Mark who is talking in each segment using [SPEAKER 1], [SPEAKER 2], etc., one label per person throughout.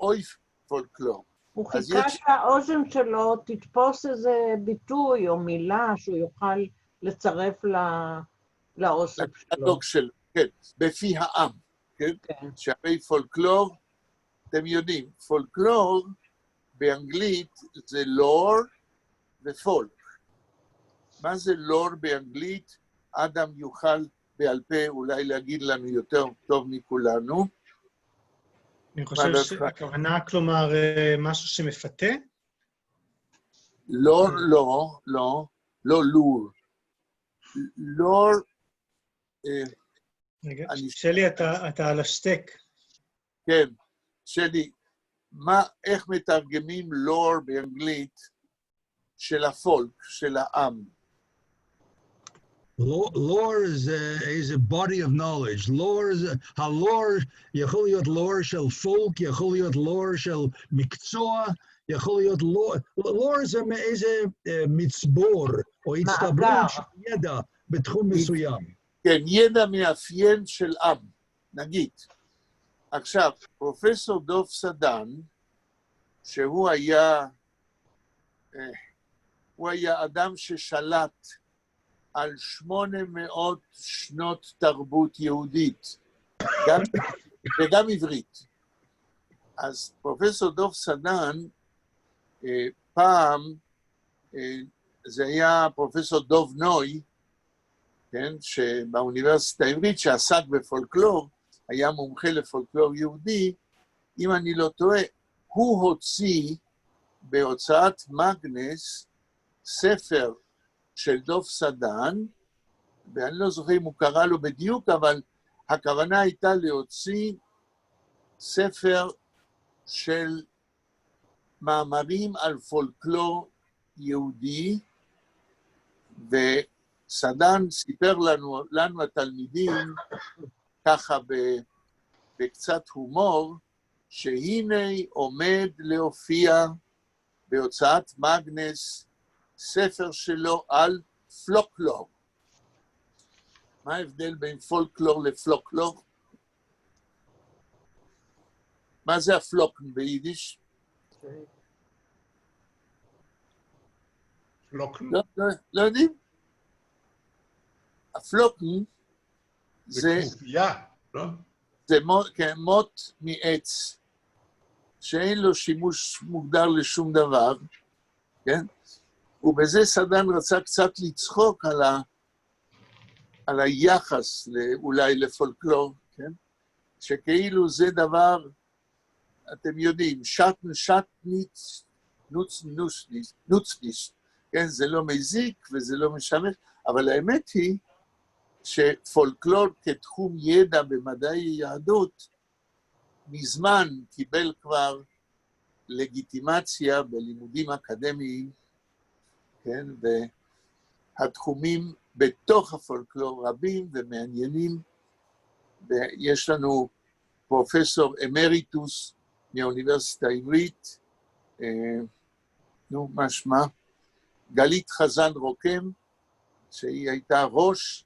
[SPEAKER 1] אוי פולקלור.
[SPEAKER 2] הוא חיכה שהאוזן שלו תתפוס איזה ביטוי או מילה שהוא יוכל לצרף לאוסף שלו.
[SPEAKER 1] כן, בפי העם, כן? שהרי פולקלור, אתם יודעים, פולקלור באנגלית זה לור ופולק. מה זה לור באנגלית? אדם יוכל בעל פה אולי להגיד לנו יותר טוב מכולנו.
[SPEAKER 3] אני חושב שהכוונה, כלומר, משהו שמפתה?
[SPEAKER 1] לא, לא, לא, לא לור. לור...
[SPEAKER 3] רגע, שלי, אתה על השטק.
[SPEAKER 1] כן, שלי, איך מתרגמים לור באנגלית של הפולק, של העם?
[SPEAKER 4] Lore is a body of knowledge. הלור יכול להיות לור של פולק, יכול להיות לור של מקצוע, יכול להיות לור זה איזה מצבור או הצטברות של ידע בתחום מסוים.
[SPEAKER 1] כן, ידע מאפיין של עם, נגיד. עכשיו, פרופסור דוב סדן, שהוא היה אדם ששלט על 800 שנות תרבות יהודית, וגם עברית. אז פרופסור דוב סדן, פעם, זה היה פרופסור דוב נוי, כן, שבאוניברסיטה העברית שעסק בפולקלור, היה מומחה לפולקלור יהודי, אם אני לא טועה, הוא הוציא בהוצאת מגנס ספר של דוב סדן, ואני לא זוכר אם הוא קרא לו בדיוק, אבל הכוונה הייתה להוציא ספר של מאמרים על פולקלור יהודי, וסדן סיפר לנו התלמידים, ככה בקצת הומור, שהנה עומד להופיע בהוצאת מגנס ספר שלו על פלוקלור. מה ההבדל בין פולקלור לפלוקלור? מה זה הפלוקן ביידיש?
[SPEAKER 5] פלוקן?
[SPEAKER 1] לא יודעים. הפלוקן
[SPEAKER 5] זה כנופיה, לא?
[SPEAKER 1] זה מוט מעץ, שאין לו שימוש מוגדר לשום דבר, כן? ובזה סדן רצה קצת לצחוק על היחס אולי לפולקלור, כן? שכאילו זה דבר, אתם יודעים, שטניץ, נוצניס, כן? זה לא מזיק וזה לא משמש, אבל האמת היא שפולקלור כתחום ידע במדעי יהדות, מזמן קיבל כבר לגיטימציה בלימודים אקדמיים, כן, והתחומים בתוך הפולקלור רבים ומעניינים, ויש לנו פרופסור אמריטוס מהאוניברסיטה העברית, מה שמה? גלית חזן רוקם, שהיא הייתה ראש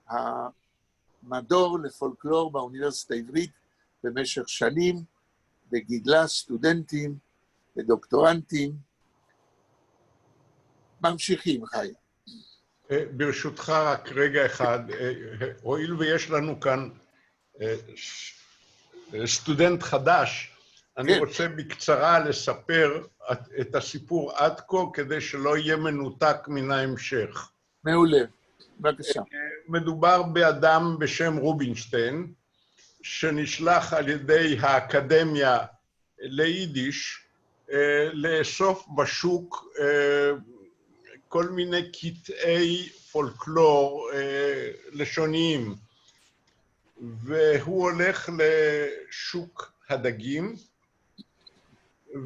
[SPEAKER 1] המדור לפולקלור באוניברסיטה העברית במשך שנים, וגידלה סטודנטים ודוקטורנטים. ממשיכים, חיים.
[SPEAKER 5] ברשותך רק רגע אחד, הואיל ויש לנו כאן סטודנט חדש, אני רוצה בקצרה לספר את הסיפור עד כה, כדי שלא יהיה מנותק מן ההמשך.
[SPEAKER 1] מעולה, בבקשה.
[SPEAKER 5] מדובר באדם בשם רובינשטיין, שנשלח על ידי האקדמיה ליידיש, לאסוף בשוק כל מיני קטעי פולקלור לשוניים, והוא הולך לשוק הדגים,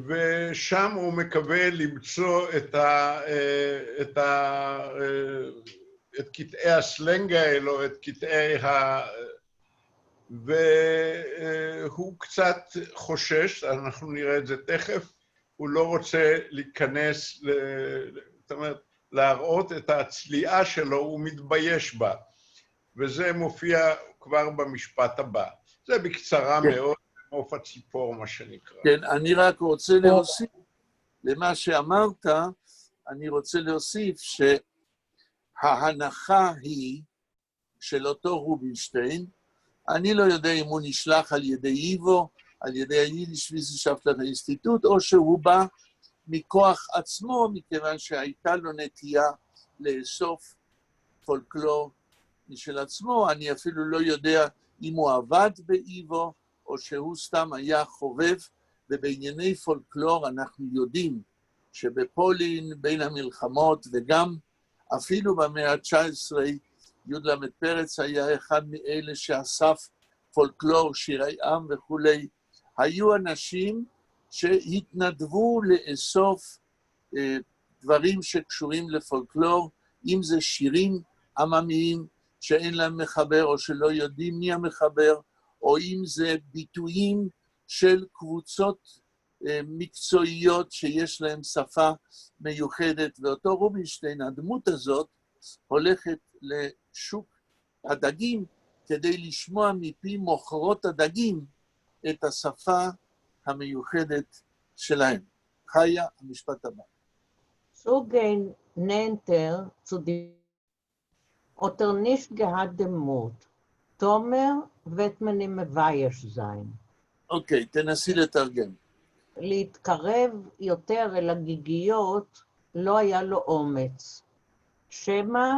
[SPEAKER 5] ושם הוא מקווה למצוא את קטעי הסלנג האלו, את קטעי והוא קצת חושש, אנחנו נראה את זה תכף, הוא לא רוצה להיכנס, זאת אומרת, להראות את הצליעה שלו, הוא מתבייש בה. וזה מופיע כבר במשפט הבא. זה בקצרה מאוד, מעוף הציפור, מה שנקרא.
[SPEAKER 1] כן, אני רק רוצה להוסיף למה שאמרת, אני רוצה להוסיף שההנחה היא של אותו רובינשטיין, אני לא יודע אם הוא נשלח על ידי איבו, על ידי היידיש ויסנשפטלר האינסטיטוט, או שהוא בא מכוח עצמו, מכיוון שהייתה לו נטייה לאסוף פולקלור משל עצמו. אני אפילו לא יודע אם הוא עבד באיבו, או שהוא סתם היה חובב, ובענייני פולקלור אנחנו יודעים שבפולין בין המלחמות, וגם אפילו במאה ה-19, י"ל פרץ היה אחד מאלה שאסף פולקלור, שירי עם וכו'. היו אנשים שהתנדבו לאסוף דברים שקשורים לפולקלור, אם זה שירים עממיים שאין להם מחבר או שלא יודעים מי המחבר, או אם זה ביטויים של קבוצות מקצועיות שיש להם שפה מיוחדת. ואותו רובינשטיין, הדמות הזאת, הולכת לשוק הדגים כדי לשמוע מפי מוכרות הדגים את השפה המיוחדת שלהם. חיה, המשפט הבא.
[SPEAKER 2] So gehen Nenter zu dem oder nicht gehabt dem Mut. Tomer wird man im Weisch sein.
[SPEAKER 1] אוקיי, תנסי לתרגם.
[SPEAKER 2] להתקרב יותר אל הגיגיות לא היה לו אומץ. שמא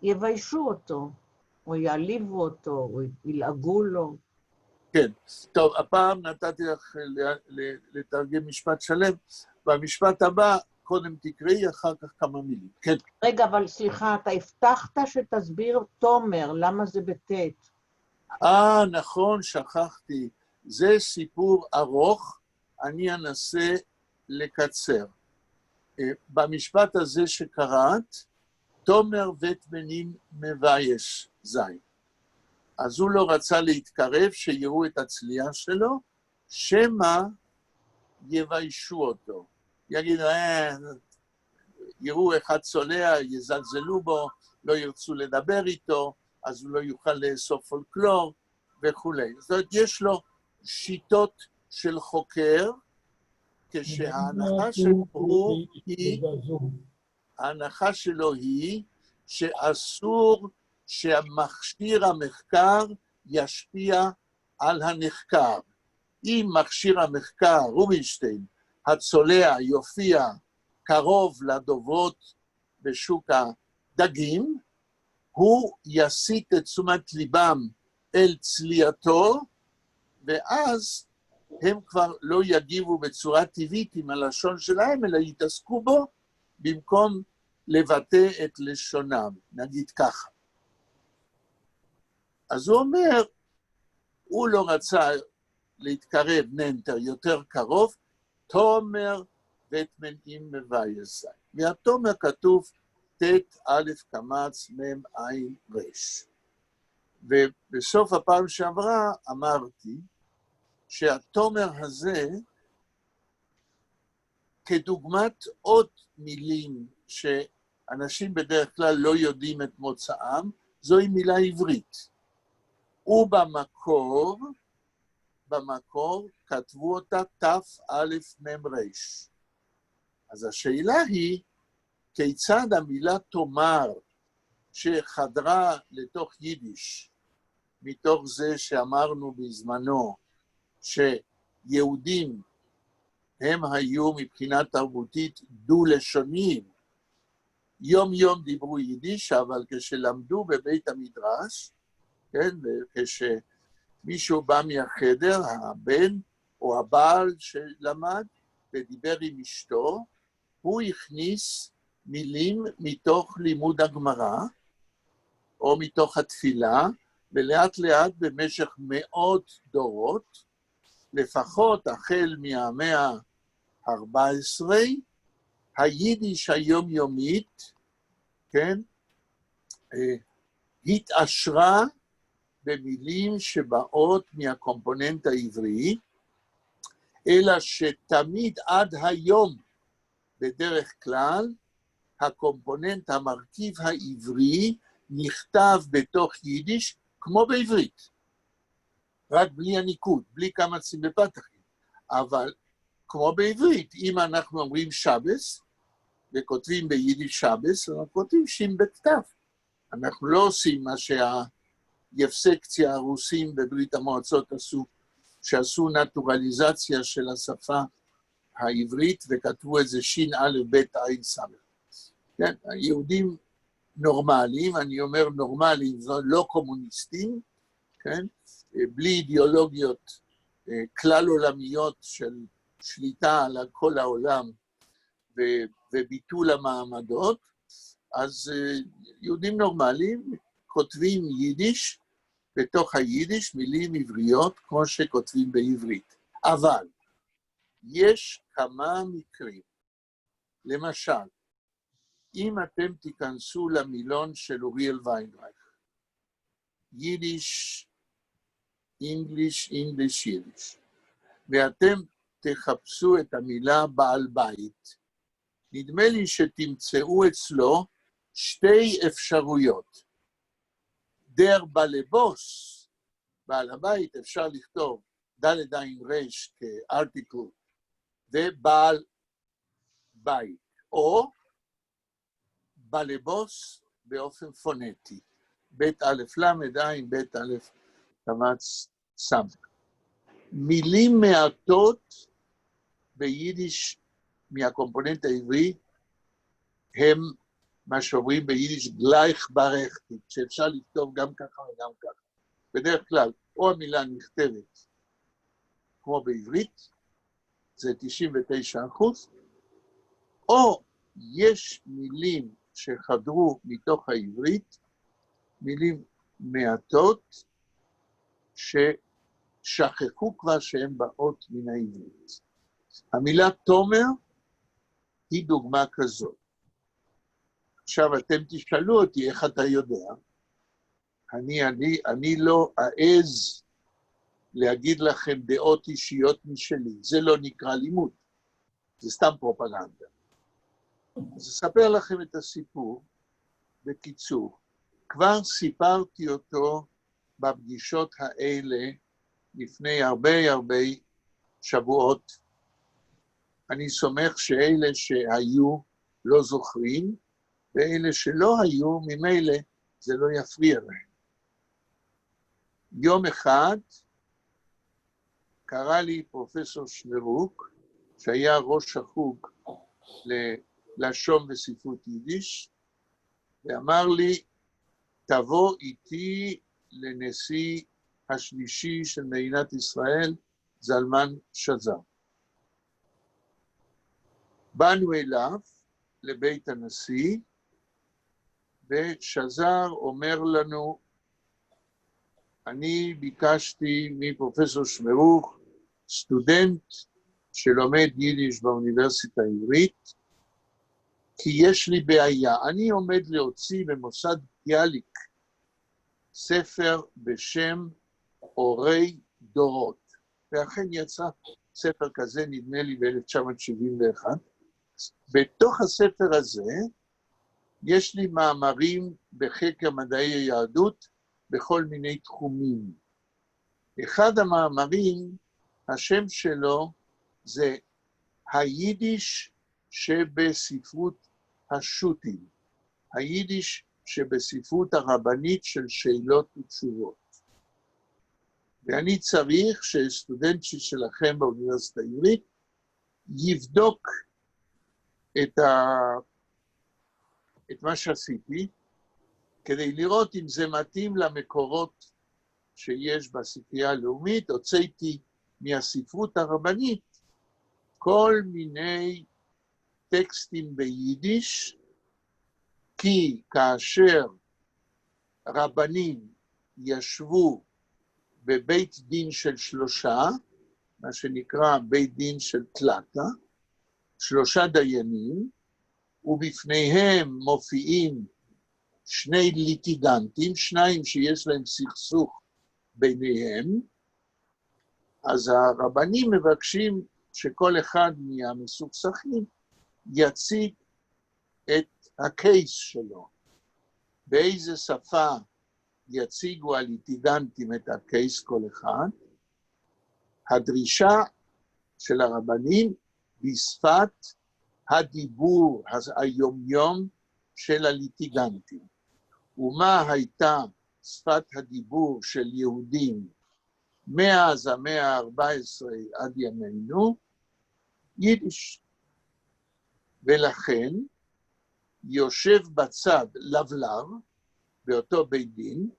[SPEAKER 2] יביישו אותו, או יעליבו אותו, או ילעגו לו.
[SPEAKER 1] כן, טוב, הפעם נתתי לך לתרגם משפט שלם, במשפט הבא קודם תקראי, אחר כך כמה מילים. כן.
[SPEAKER 2] רגע, אבל סליחה, אתה הבטחת שתסביר תומר, למה זה בטית?
[SPEAKER 1] נכון, שכחתי. זה סיפור ארוך, אני אנסה לקצר. במשפט הזה שקראת, תומר וטמנים מבייש זין. אז הוא לא רצה להתקרב, שיראו את הצליעה שלו, שמא יביישו אותו. יגידו, יראו אחד צולע, יזלזלו בו, לא ירצו לדבר איתו, אז הוא לא יוכל לאסוף פולקלור וכו'. זאת אומרת, יש לו שיטות של חוקר, ההנחה שלו היא שאסור שמכשיר המחקר ישפיע על הנחקר. אם מכשיר המחקר, רובינשטיין, הצולע, יופיע קרוב לדוברות בשוק הדגים, הוא יסיט את תשומת ליבם אל צליעתו, ואז הם כבר לא יגיבו בצורה טבעית עם הלשון שלהם, אלא יתעסקו בו במקום לבטא את לשונם, נגיד ככה. אז הוא אומר, הוא לא רצה להתקרב ננטר יותר קרוב, תומר וטמנים מבייס. מהתומר כתוב ת' א' קמץ מ' עין רש. ובסוף הפעם שעברה אמרתי שהתומר הזה, כדוגמת עוד מילים שאנשים בדרך כלל לא יודעים את מוצאם, זוהי מילה עברית. ובמקור כתבו אותה ת' מ' רש. אז השאלה היא, כיצד המילה תאמר שחדרה לתוך יידיש, מתוך זה שאמרנו בזמנו, שיהודים הם היו מבחינה תרבותית דו-לשוניים, יום יום דיברו יידיש, אבל כשלמדו בבית המדרש, כן, וכשמישהו בא מהחדר, הבן או הבעל שלמד ודיבר עם אשתו, הוא הכניס מילים מתוך לימוד הגמרא, או מתוך התפילה, ולאט לאט במשך מאות דורות, לפחות החל מהמאה ה-14, היידיש היומיומית, כן, התעשרה במילים שבאות מהקומפוננט העברי, אלא שתמיד עד היום, בדרך כלל, הקומפוננט, המרכיב העברי, נכתב בתוך יידיש כמו בעברית. רק בלי הניקוד, בלי כמה צימי פתחים. אבל כמו בעברית, אם אנחנו אומרים שבס, וכותבים ביידיש שבס, אנחנו כותבים שין בכתב. אנחנו לא עושים מה שהיפסקציה הרוסים בברית המועצות עשו, שעשו נטורליזציה של השפה העברית, וכתבו את זה שין א' ב' עין סמך. כן, היהודים נורמליים, אני אומר נורמליים, לא קומוניסטים, כן, בלי אידיאולוגיות כלל עולמיות של שליטה על כל העולם וביטול המעמדות, אז יהודים נורמליים כותבים יידיש, בתוך היידיש מילים עבריות כמו שכותבים בעברית. אבל יש כמה מקרים, למשל, אם אתם תיכנסו למילון של אוריאל ויינרייך, יידיש, אינגליש, יידיש, ואתם תחפשו את המילה בעל בית, נדמה לי שתמצאו אצלו שתי אפשרויות. דר בלבוס, בעל הבית, אפשר לכתוב ד' עין רש כארטיקל, ובעל בית, או בלבוס באופן פונטי, בית א' למד עין, בית א' תמץ סמך. מילים מעטות ביידיש מהקומפוננט העברי הם מה שאומרים ביידיש גלייך ברכתי, שאפשר לכתוב גם ככה וגם ככה. בדרך כלל, או המילה נכתבת כמו בעברית, זה 99%, או יש מילים שחדרו מתוך העברית, מילים מעטות ששכחו כבר שהן באות מן העברית. המילה תומר היא דוגמה כזאת. עכשיו אתם תשאלו אותי איך אתה יודע, אני לא אעז להגיד לכם דעות אישיות משלי, זה לא נקרא לימוד, זה סתם פרופגנדה. אז אספר לכם את הסיפור בקיצור. כבר סיפרתי אותו בפגישות האלה לפני הרבה שבועות. אני סומך שאלה שהיו לא זוכרים, ואלה שלא היו, ממילא זה לא יפריע להם. יום אחד קרא לי פרופסור שמרוק, שהיה ראש החוג ללשון וספרות יידיש, ואמר לי, תבוא איתי לנשיא השלישי של מדינת ישראל, זלמן שזר. באנו אליו לבית הנשיא, ושזר אומר לנו, אני ביקשתי מפרופסור שמרוך, סטודנט שלומד יידיש באוניברסיטה העברית, כי יש לי בעיה. אני עומד להוציא במוסד ביאליק ספר בשם אורי דורות, ואכן יצא ספר כזה, נדמה לי ב-1971. בתוך הספר הזה יש לי מאמרים בחקר מדעי היהדות בכל מיני תחומים. אחד המאמרים, השם שלו זה היידיש שבספרות השו"תים, היידיש שבספרות הרבנית של שאלות ותשובות. ואני צריך שסטודנט שלכם באוניברסיטה העברית יבדוק את מה שעשיתי, כדי לראות אם זה מתאים למקורות שיש בספרייה הלאומית. הוצאתי מהספרות הרבנית כל מיני טקסטים ביידיש, כי כאשר רבנים ישבו בבית דין של שלושה, מה שנקרא בית דין של תלתה, 3 דיינים, ובפניהם מופיעים 2 ליטיגנטים, 2 שיש להם סכסוך ביניהם, אז הרבנים מבקשים שכל אחד מהמסוכסכים יציג את הקייס שלו. באיזה שפה יציגו הליטיגנטים את הקייס כל אחד, הדרישה של הרבנים בשפת הדיבור היומיום של הליטיגנטים. ומה הייתה שפת הדיבור של יהודים מאז המאה ה-14 עד ימינו? יידיש. ולכן יושב בצד לבלב, באותו בית דין,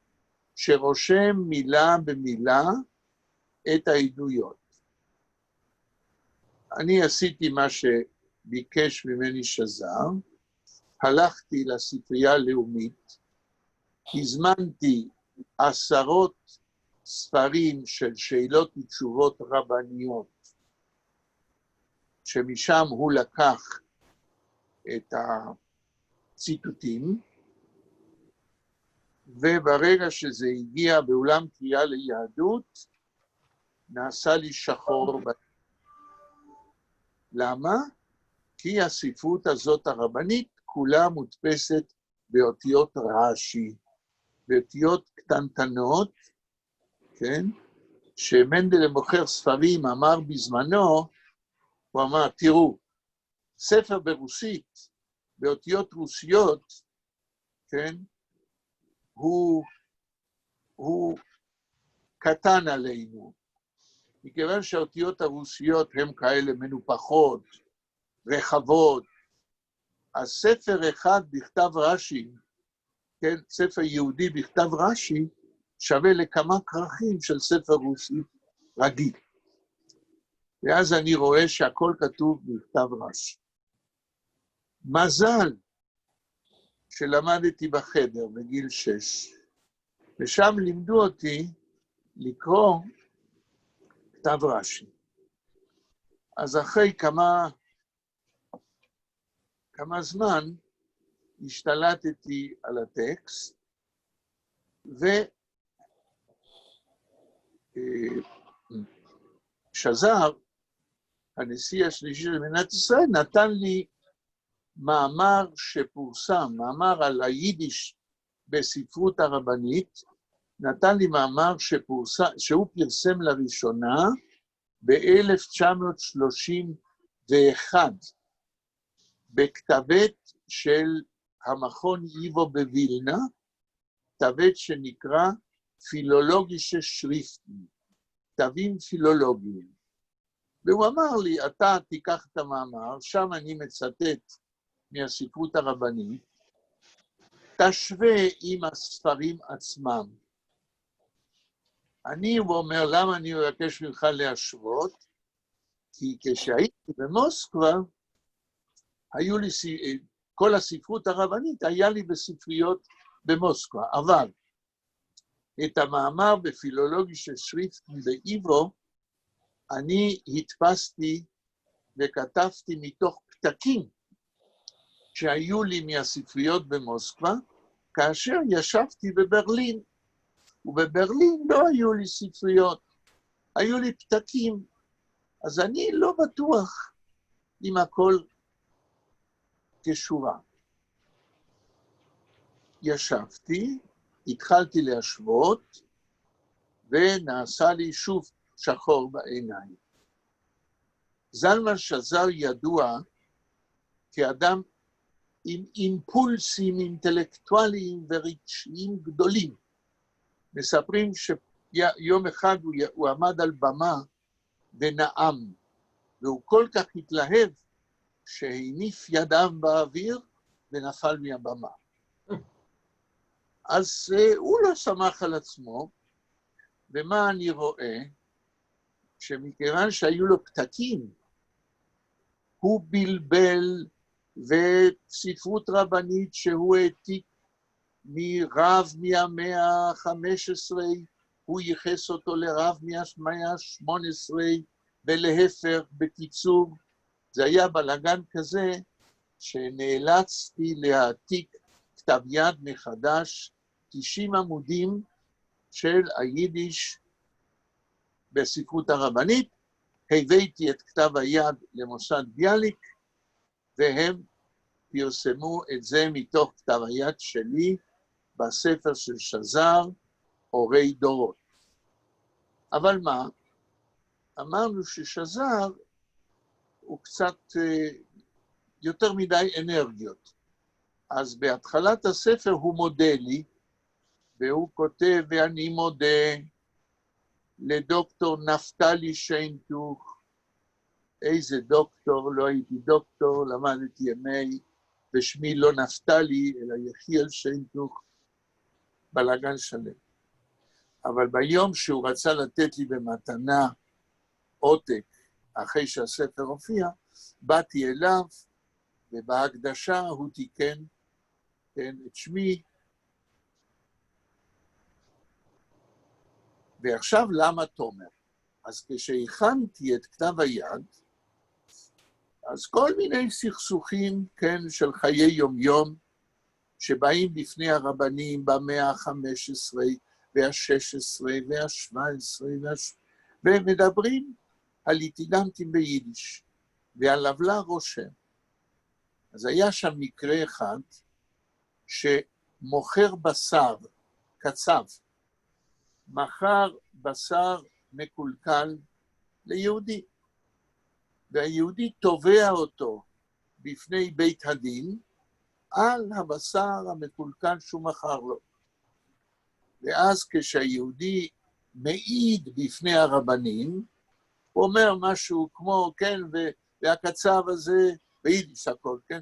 [SPEAKER 1] שרושם מילה במילה את העדויות. אני עשיתי מה שביקש ממני שזר, הלכתי לספרייה הלאומית, הזמנתי 10 ספרים של שאלות ותשובות רבניות, שמשם הוא לקח את הציטוטים, וברגע שזה הגיע באולם קריאה ליהדות, נעשה לי שחור. למה? כי הספרות הזאת הרבנית כולה מודפסת באותיות רש"י, באותיות קטנטנות, כן? שמנדל מוכר ספרים אמר בזמנו, הוא אמר, תראו, ספר ברוסית, באותיות רוסיות, כן? הוא קטן עלינו, מכיוון שהאותיות הרוסיות הן כאלה מנופחות, רחבות, אז ספר אחד בכתב רש"י, כן, ספר יהודי בכתב רש"י, שווה לכמה כרכים של ספר רוסי רגיל. ואז אני רואה שהכל כתוב בכתב רש"י. מזל שלמדתי בחדר בגיל 6, ושם לימדו אותי לקרוא כתב רש"י. אז אחרי כמה זמן השתלטתי על הטקסט, ושזר, הנשיא השלישי של מדינת ישראל, נתן לי מאמר שפורסם, מאמר על היידיש בספרות הרבנית, נתן לי מאמר שהוא פרסם לראשונה ב-1931, בכתבת של המכון איבו בווילנה, כתבת שנקרא פילולוגישה שריפטן, כתבים פילולוגיים. והוא אמר לי, אתה תיקח את המאמר, שם אני מצטט מהספרות הרבנית, תשווה עם הספרים עצמם. הוא אומר, למה אני מבקש ממך להשוות? כי כשהייתי במוסקבה, היו לי, כל הספרות הרבנית היה לי בספריות במוסקבה, אבל את המאמר בפילולוגיה של שריפטן באיבו, אני הדפסתי וכתבתי מתוך פתקים שהיו לי מהספריות במוסקבה, כאשר ישבתי בברלין, ובברלין לא היו לי ספריות, היו לי פתקים, אז אני לא בטוח אם הכל כשורה. ישבתי, התחלתי להשוות, ונעשה לי שוב שחור בעיניים. זלמן שזר ידוע כאדם עם אימפולסים אינטלקטואליים ורגשיים גדולים. מספרים שיום אחד הוא עמד על במה ונאם, והוא כל כך התלהב שהניף ידיו באוויר ונפל מהבמה. אז הוא לא שמח על עצמו, ומה אני רואה? שמכיוון שהיו לו פתקים, הוא בלבל וספרות רבנית שהוא העתיק מרב מהמאה ה-15, הוא ייחס אותו לרב מהמאה ה-18, ולהפך, בקיצור, זה היה בלגן כזה שנאלצתי להעתיק כתב יד מחדש, 90 עמודים של היידיש בספרות הרבנית, הבאתי את כתב היד למוסד ביאליק, והם פרסמו את זה מתוך כתב היד שלי בספר של שזר, אורי דורות. אבל מה? אמרנו ששזר הוא קצת יותר מדי אנרגיות. אז בהתחלת הספר הוא מודה לי, והוא כותב, ואני מודה לדוקטור נפתלי שיינטוך. איזה דוקטור, לא הייתי דוקטור, למדתי ימי, ושמי לא נפתלי, אלא יחיאל שיינטוך, בלגן שלם. אבל ביום שהוא רצה לתת לי במתנה עותק, אחרי שהספר הופיע, באתי אליו, ובהקדשה הוא תיקן את שמי. ועכשיו למה תומר? אז כשהכנתי את כתב היד, אז כל מיני סכסוכים, כן, של חיי יום-יום, שבאים בפני הרבנים במאה ה-15 וה-16 וה-17, ומדברים על ליטיגנטים ביידיש, ועל עוולה רושם. אז היה שם מקרה אחד, שמוכר בשר, קצב, מכר בשר מקולקל ליהודי, והיהודי תובע אותו בפני בית הדין על הבשר המקולקל שהוא מכר לו. ואז כשהיהודי מעיד בפני הרבנים, הוא אומר משהו כמו, כן, והקצב הזה, ביידיש הכל, כן,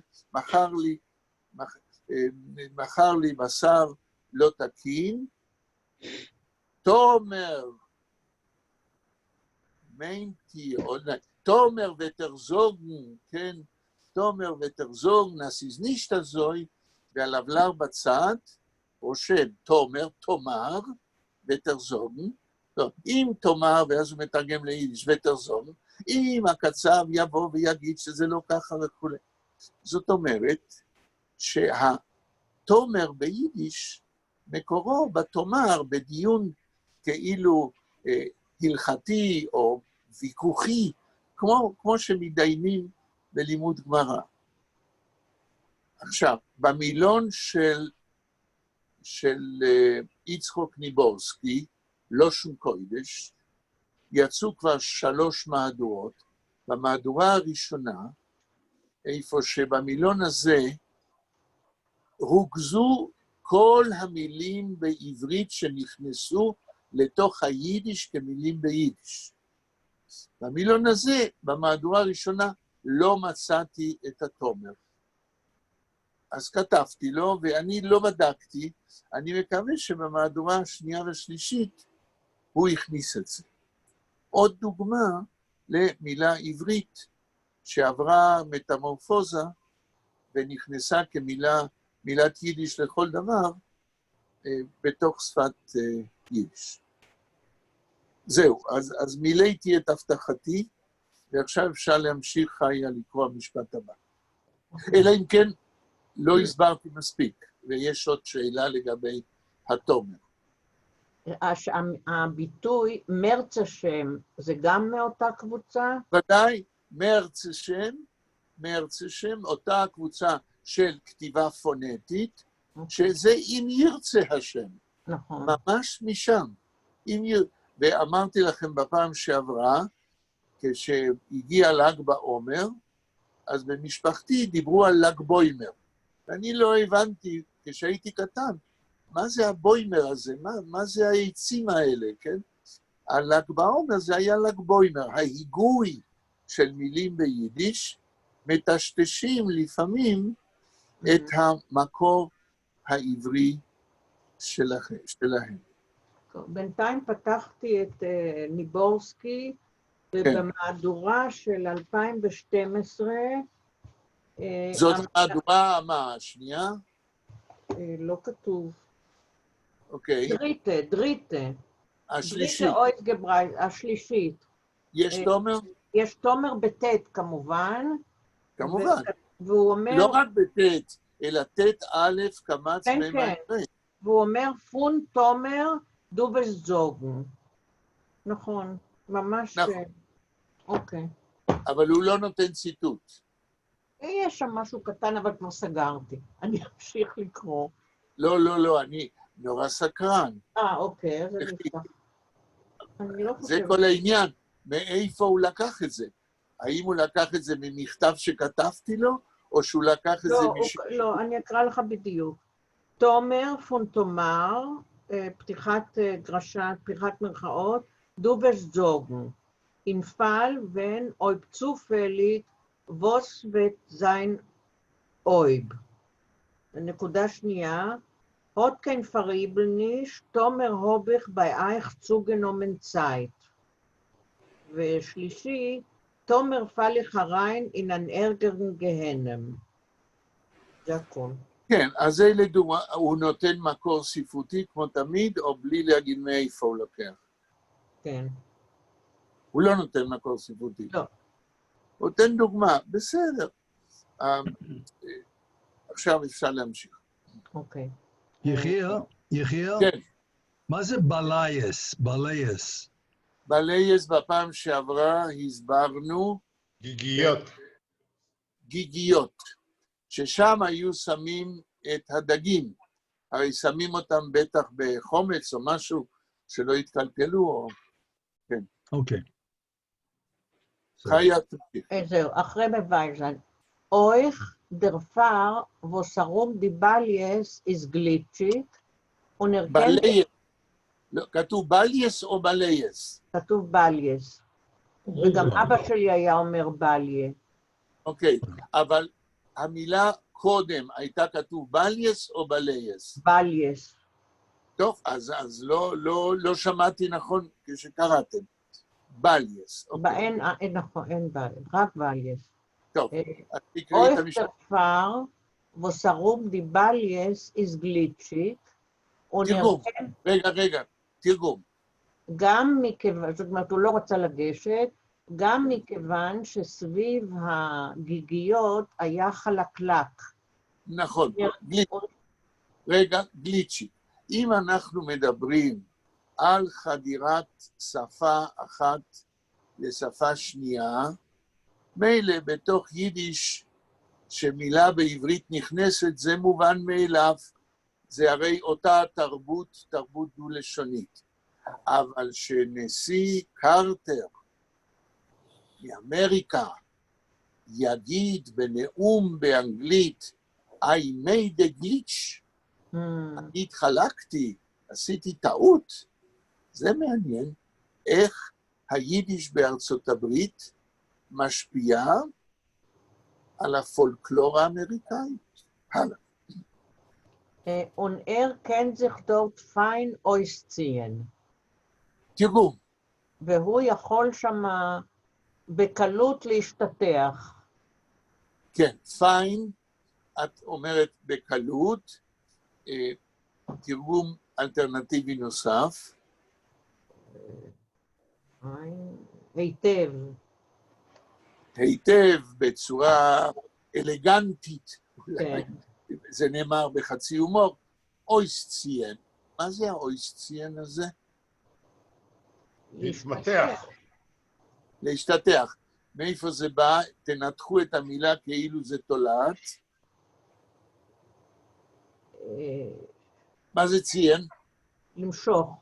[SPEAKER 1] מכר לי בשר לא תקין, תומר, מיינטי, תומר ותרזוגן, כן, תומר ותרזוגן, אז נישט אזוי, ועל עוולר בצד, רושם תומר, תומר, ותרזוגן, אם תומר, ואז הוא מתרגם ליידיש, ותרזוגן, אם הקצב יבוא ויגיד שזה לא ככה וכו'. זאת אומרת, שהתומר ביידיש, מקורו בתומר, בדיון כאילו הלכתי או ויכוחי, כמו שמתדיינים בלימוד גמרא. עכשיו, במילון של יצחק ניבורסקי, לא שום קודש, יצאו כבר 3 מהדורות. במהדורה הראשונה, איפה שבמילון הזה, רוכזו כל המילים בעברית שנכנסו לתוך היידיש כמילים ביידיש. במילון הזה, במהדורה הראשונה, לא מצאתי את התומר. אז כתבתי לו, ואני לא בדקתי, אני מקווה שבמהדורה השנייה והשלישית, הוא הכניס את זה. עוד דוגמה למילה עברית, שעברה מטמורפוזה, ונכנסה מילת יידיש לכל דבר, בתוך שפת יידיש. זהו, אז מילאתי את הבטחתי, ועכשיו אפשר להמשיך חיה לקרוא המשפט הבא. אלא אם כן, לא הסברתי מספיק, ויש עוד שאלה לגבי התומר.
[SPEAKER 2] הביטוי מרץ השם, זה גם מאותה קבוצה?
[SPEAKER 1] ודאי, מרץ השם, אותה קבוצה של כתיבה פונטית, שזה אם ירצה השם.
[SPEAKER 2] נכון.
[SPEAKER 1] ממש משם. ואמרתי לכם בפעם שעברה, כשהגיע ל"ג בעומר, אז במשפחתי דיברו על ל"ג בוימר. ואני לא הבנתי, כשהייתי קטן, מה זה הבוימר הזה? מה זה העצים האלה, כן? הל"ג בעומר זה היה ל"ג בוימר. ההיגוי של מילים ביידיש מטשטשים לפעמים את המקור העברי שלהם.
[SPEAKER 2] בינתיים פתחתי את ניבורסקי, ובמהדורה של 2012...
[SPEAKER 1] זאת מהדורה, מה, השנייה?
[SPEAKER 2] לא כתוב.
[SPEAKER 1] אוקיי.
[SPEAKER 2] דריטה.
[SPEAKER 1] השלישית.
[SPEAKER 2] השלישית.
[SPEAKER 1] יש תומר?
[SPEAKER 2] יש תומר בט' כמובן.
[SPEAKER 1] כמובן.
[SPEAKER 2] והוא אומר...
[SPEAKER 1] לא רק בט', אלא ט' א' קמץ
[SPEAKER 2] כן,
[SPEAKER 1] במעט.
[SPEAKER 2] והוא אומר פון תומר דובש זוגן. נכון, ממש...
[SPEAKER 1] נכון.
[SPEAKER 2] אוקיי.
[SPEAKER 1] אבל הוא לא נותן ציטוט.
[SPEAKER 2] יש שם משהו קטן, אבל כבר סגרתי. אני אמשיך לקרוא.
[SPEAKER 1] לא, אני נורא סקרן.
[SPEAKER 2] אוקיי, אז אני אפתח. אני לא חושבת...
[SPEAKER 1] זה כל העניין. מאיפה הוא לקח את זה? האם הוא לקח את זה ממכתב שכתבתי לו, או שהוא לקח את זה משהו?
[SPEAKER 2] לא, אני אקרא לך בדיוק. תומר פונטומר, פתיחת גרשת, פתיחת מרכאות, du bist Joggen. Im Fall, wenn euch zufällig was wird sein euch. נקודה שנייה, עוד kein Verriebel nicht, Tomer habe ich bei euch zugenommen Zeit. ושלישי, תומר fall ich herein in ein ärgeren Gehennem. זה הכל.
[SPEAKER 1] כן, אז זה לדוגמה, הוא נותן מקור ספרותי כמו תמיד, או בלי להגיד מאיפה הוא לוקח?
[SPEAKER 2] כן.
[SPEAKER 1] הוא לא נותן מקור ספרותי.
[SPEAKER 2] לא.
[SPEAKER 1] הוא נותן דוגמה, בסדר. עכשיו אפשר להמשיך.
[SPEAKER 2] אוקיי.
[SPEAKER 4] יחיאל?
[SPEAKER 1] כן.
[SPEAKER 4] מה זה בלייס? בלייס.
[SPEAKER 1] בלייס בפעם שעברה הסברנו
[SPEAKER 5] גיגיות.
[SPEAKER 1] גיגיות, ששם היו שמים את הדגים. הרי שמים אותם בטח בחומץ או משהו שלא יתקלקלו, או... כן.
[SPEAKER 4] אוקיי.
[SPEAKER 1] חיה תמשיך.
[SPEAKER 2] זהו, אחרי בווייזן. Euch der Fahr, wo Sarum die Baljes ist glitschig und
[SPEAKER 1] בלייס. לא, כתוב בלייס או בלייס?
[SPEAKER 2] כתוב בלייס. וגם אבא שלי היה אומר בליה.
[SPEAKER 1] אוקיי, אבל המילה קודם הייתה כתוב בלייס או בלייס?
[SPEAKER 2] בלייס.
[SPEAKER 1] טוב, אז לא שמעתי נכון כשקראתם. בלייס.
[SPEAKER 2] נכון, אין בלייס, רק בלייס.
[SPEAKER 1] טוב, אז תקראי את
[SPEAKER 2] Euch
[SPEAKER 1] המשפט.
[SPEAKER 2] der Fahr, wo Sarum die Baljes ist glitschig und
[SPEAKER 1] תרגום, רגע, תרגום.
[SPEAKER 2] גם מכיוון, זאת אומרת, הוא לא רצה לגשת, גם מכיוון שסביב הגיגיות היה חלקלק.
[SPEAKER 1] נכון, גליצ'י. אם אנחנו מדברים על חדירת שפה אחת לשפה שנייה, מילא בתוך יידיש שמילה בעברית נכנסת, זה מובן מאליו, זה הרי אותה תרבות דו-לשונית. אבל שנשיא קרטר מאמריקה יגיד בנאום באנגלית, I made a glitch, אני התחלקתי, עשיתי טעות, זה מעניין איך היידיש בארצות הברית משפיעה על הפולקלור האמריקאי. הלאה.
[SPEAKER 2] Und kennt sich dort fein ausziehen.
[SPEAKER 1] תרגום.
[SPEAKER 2] והוא יכול שמה בקלות להשתתח.
[SPEAKER 1] כן, פיין, את אומרת בקלות, תרגום אלטרנטיבי נוסף.
[SPEAKER 2] היטב.
[SPEAKER 1] היטב, בצורה אלגנטית.
[SPEAKER 2] כן.
[SPEAKER 1] זה נאמר בחצי הומור. אויסציין. מה זה האויסציין הזה?
[SPEAKER 5] להתמתח.
[SPEAKER 1] להשתתח. מאיפה זה בא? תנתחו את המילה כאילו זה תולעת. מה זה ציין?
[SPEAKER 2] למשוך.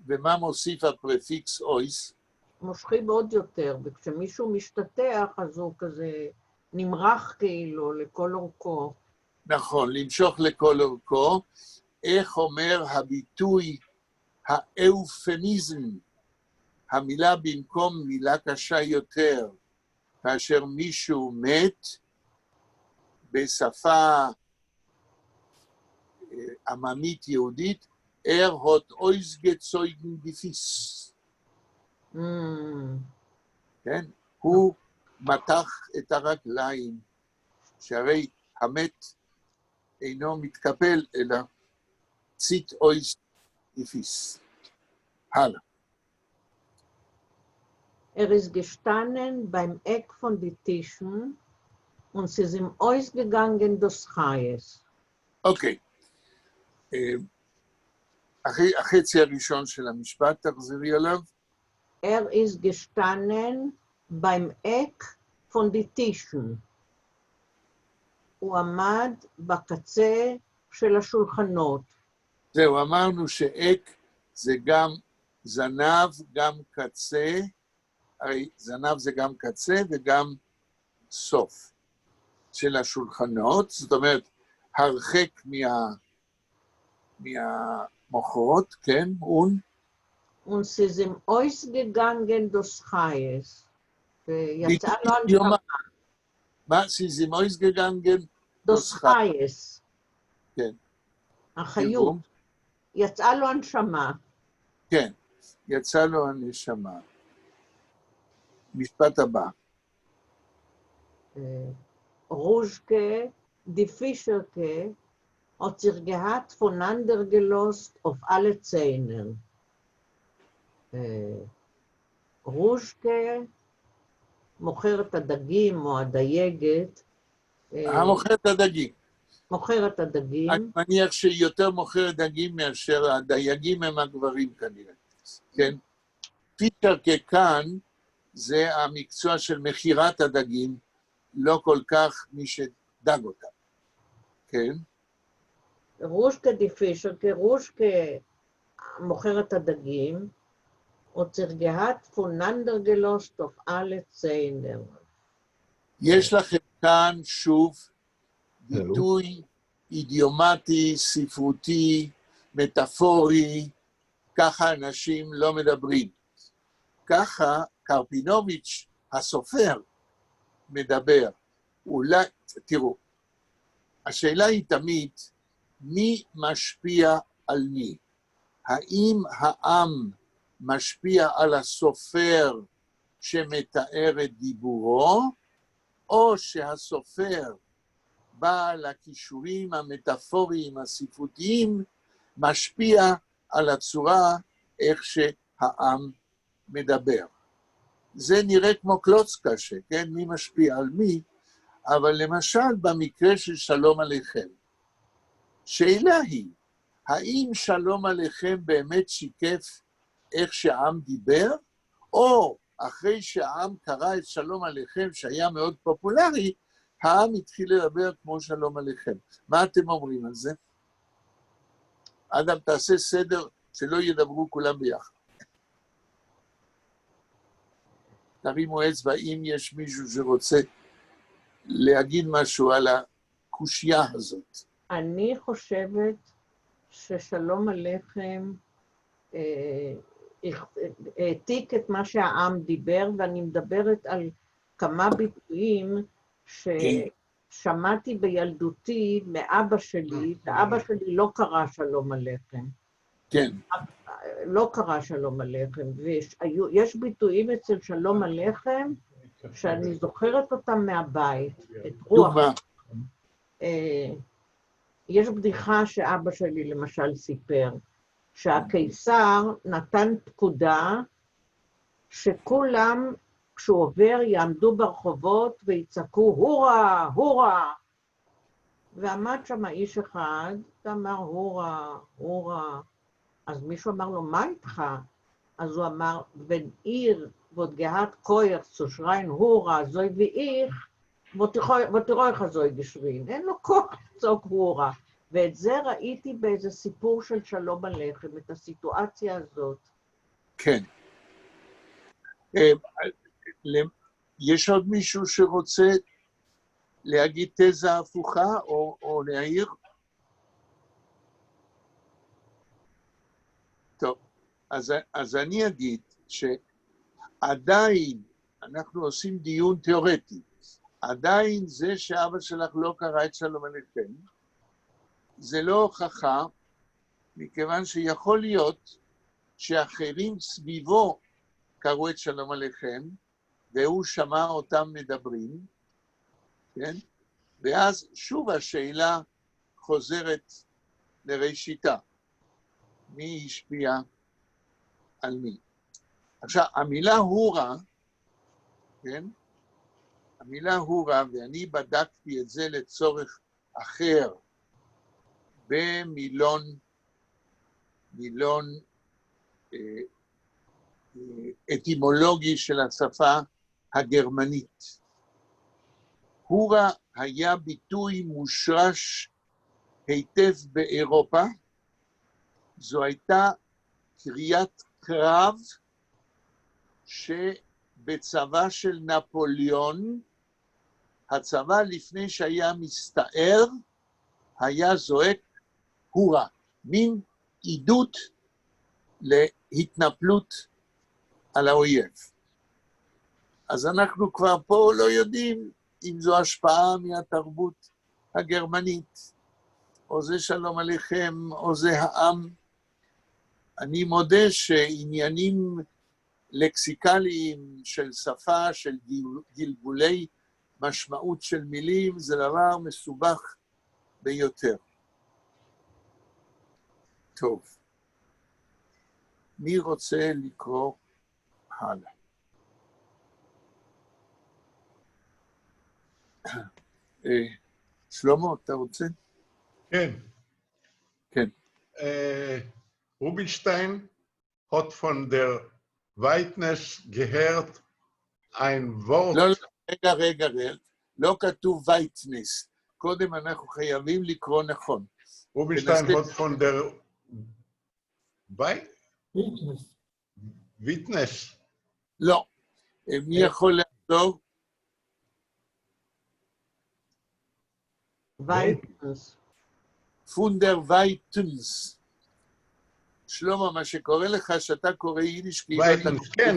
[SPEAKER 1] ומה מוסיף הפרפיקס אויס?
[SPEAKER 2] מושכים עוד יותר, וכשמישהו משתתח, אז הוא כזה נמרח כאילו לכל אורכו.
[SPEAKER 1] נכון, למשוך לכל אורכו. איך אומר הביטוי האופמיזם, המילה במקום מילה קשה יותר, כאשר מישהו מת בשפה עממית יהודית, הוט אויסגצויגן גיפיס. כן? הוא מתח את הרגליים, שהרי המת אינו מתקפל, אלא ציט אויס גיפיס. הלאה.
[SPEAKER 2] ist gestanden beim Eck von den Tischen und sie sind ausgegangen durchs Chais.
[SPEAKER 1] אוקיי. החצי הראשון של המשפט, תחזרי עליו.
[SPEAKER 2] ist gestanden beim Eck von den Tischen. הוא עמד בקצה של השולחנות.
[SPEAKER 1] זהו, אמרנו שאק זה גם זנב גם קצה, הרי זנב זה גם קצה וגם סוף של השולחנות, זאת אומרת, הרחק מהמוחות, כן,
[SPEAKER 2] Und sie sind ausgegangen durchs Chais. ויצא לו הנשמה.
[SPEAKER 1] מה? sie sind ausgegangen
[SPEAKER 2] durchs Chais.
[SPEAKER 1] כן.
[SPEAKER 2] החיות. יצאה לו הנשמה.
[SPEAKER 1] כן, יצא לו הנשמה. משפט הבא.
[SPEAKER 2] Ruschke, die Fischerke, hat sich gehabt voneinander gelost auf alle Zähne. רושקה מוכר את הדגים או הדייגת.
[SPEAKER 1] מוכר את הדגים.
[SPEAKER 2] מוכר את הדגים.
[SPEAKER 1] אני מניח שיותר מוכר דגים מאשר הדייגים הם הגברים כנראה. כן? פישרקה כאן זה המקצוע של מחירת הדגים, לא כל כך מי שדג אותם. כן?
[SPEAKER 2] רושקה די פישרקה, רושקה מוכר את הדגים, und sich gehabt voneinander gelost auf alle Zähne.
[SPEAKER 1] יש לכם כאן שוב ביטוי אידיומטי, ספרותי, מטאפורי, ככה אנשים לא מדברים. ככה קרפינוביץ' הסופר מדבר. אולי, תראו, השאלה היא תמיד, מי משפיע על מי? האם העם משפיע על הסופר שמתאר את דיבורו, או שהסופר בעל הכישורים המטאפוריים הספרותיים משפיע על הצורה איך שהעם מדבר. זה נראה כמו קלוצקה, כן? מי משפיע על מי, אבל למשל במקרה של שלום עליכם, שאלה היא, האם שלום עליכם באמת שיקף איך שהעם דיבר, או אחרי שהעם קרא את שלום עליכם, שהיה מאוד פופולרי, העם התחיל לדבר כמו שלום עליכם. מה אתם אומרים על זה? אדם, תעשה סדר שלא ידברו כולם ביחד. תרימו אצבע, אם יש מישהו שרוצה להגיד משהו על הקושייה הזאת.
[SPEAKER 2] אני חושבת ששלום עליכם העתיק את מה שהעם דיבר, ואני מדברת על כמה ביטויים ששמעתי בילדותי מאבא שלי, ואבא שלי לא קרא שלום עליכם.
[SPEAKER 1] כן.
[SPEAKER 2] לא קרא שלום עליכם, ויש ביטויים אצל שלום עליכם, שאני זוכרת אותם מהבית, את רוח. יש בדיחה שאבא שלי למשל סיפר, שהקיסר נתן פקודה שכולם כשהוא עובר יעמדו ברחובות ויצעקו הורה, הורה. ועמד שם איש אחד ואמר הורה, הורה. אז מישהו אמר לו, מה איתך? אז הוא אמר, wenn ihr wird gehabt Koyach zu schreien הורה, זוי ואיך, wird euch זוי geschrien. אין לו כוח לצעוק הורה. ואת זה ראיתי באיזה סיפור של שלום עליכם, את הסיטואציה הזאת.
[SPEAKER 1] כן. יש עוד מישהו שרוצה להגיד תזה הפוכה או להעיר? טוב, אז אני אגיד שעדיין אנחנו עושים דיון תיאורטי, עדיין זה שאבא שלך לא קרא את שלום עליכם, זה לא הוכחה, מכיוון שיכול להיות שאחרים סביבו קראו את שלום עליכם, והוא שמע אותם מדברים, כן? ואז שוב השאלה חוזרת לראשיתה. מי השפיע על מי? עכשיו, המילה הורה, כן? המילה הורה, ואני בדקתי את זה לצורך אחר, במילון אטימולוגי של השפה הגרמנית. הורה היה ביטוי מושרש היטב באירופה, זו הייתה קריאת קרב שבצבא של נפוליאון, הצבא לפני שהיה מסתער, היה זועק הורה, מין עידוד להתנפלות על האויב. אז אנחנו כבר פה לא יודעים אם זו השפעה מהתרבות הגרמנית, או זה שלום עליכם, או זה העם. אני מודה שעניינים לקסיקליים של שפה, של גלגולי משמעות של מילים, זה דבר מסובך ביותר. טוב. מי רוצה לקרוא הלאה? שלמה, אתה רוצה?
[SPEAKER 5] כן.
[SPEAKER 1] כן.
[SPEAKER 5] רובינשטיין hat von der Weitness gehört ein Wort.
[SPEAKER 1] לא, רגע, לא כתוב וייטנס. קודם אנחנו חייבים לקרוא נכון.
[SPEAKER 5] רובינשטיין hat von der Witness.
[SPEAKER 1] לא. מי יכול לעזור?
[SPEAKER 2] וייטנס.
[SPEAKER 1] פונדר וייטנס. שלמה, מה שקורא לך שאתה קורא יידיש כאילו אתה...
[SPEAKER 5] כן,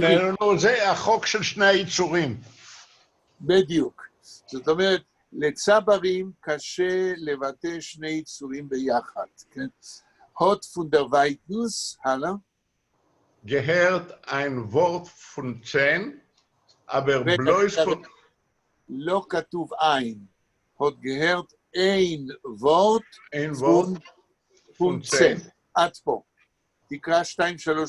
[SPEAKER 5] זה החוק של שני היצורים.
[SPEAKER 1] בדיוק. זאת אומרת, לצברים קשה לבטא שני יצורים ביחד, כן? הוט פונדר וייטנס, הלאה.
[SPEAKER 5] gehört ein Wort von 10, aber bloß von...
[SPEAKER 1] לא כתוב ein. הוט gehört ein Wort von 10. עד פה. תקרא 2-3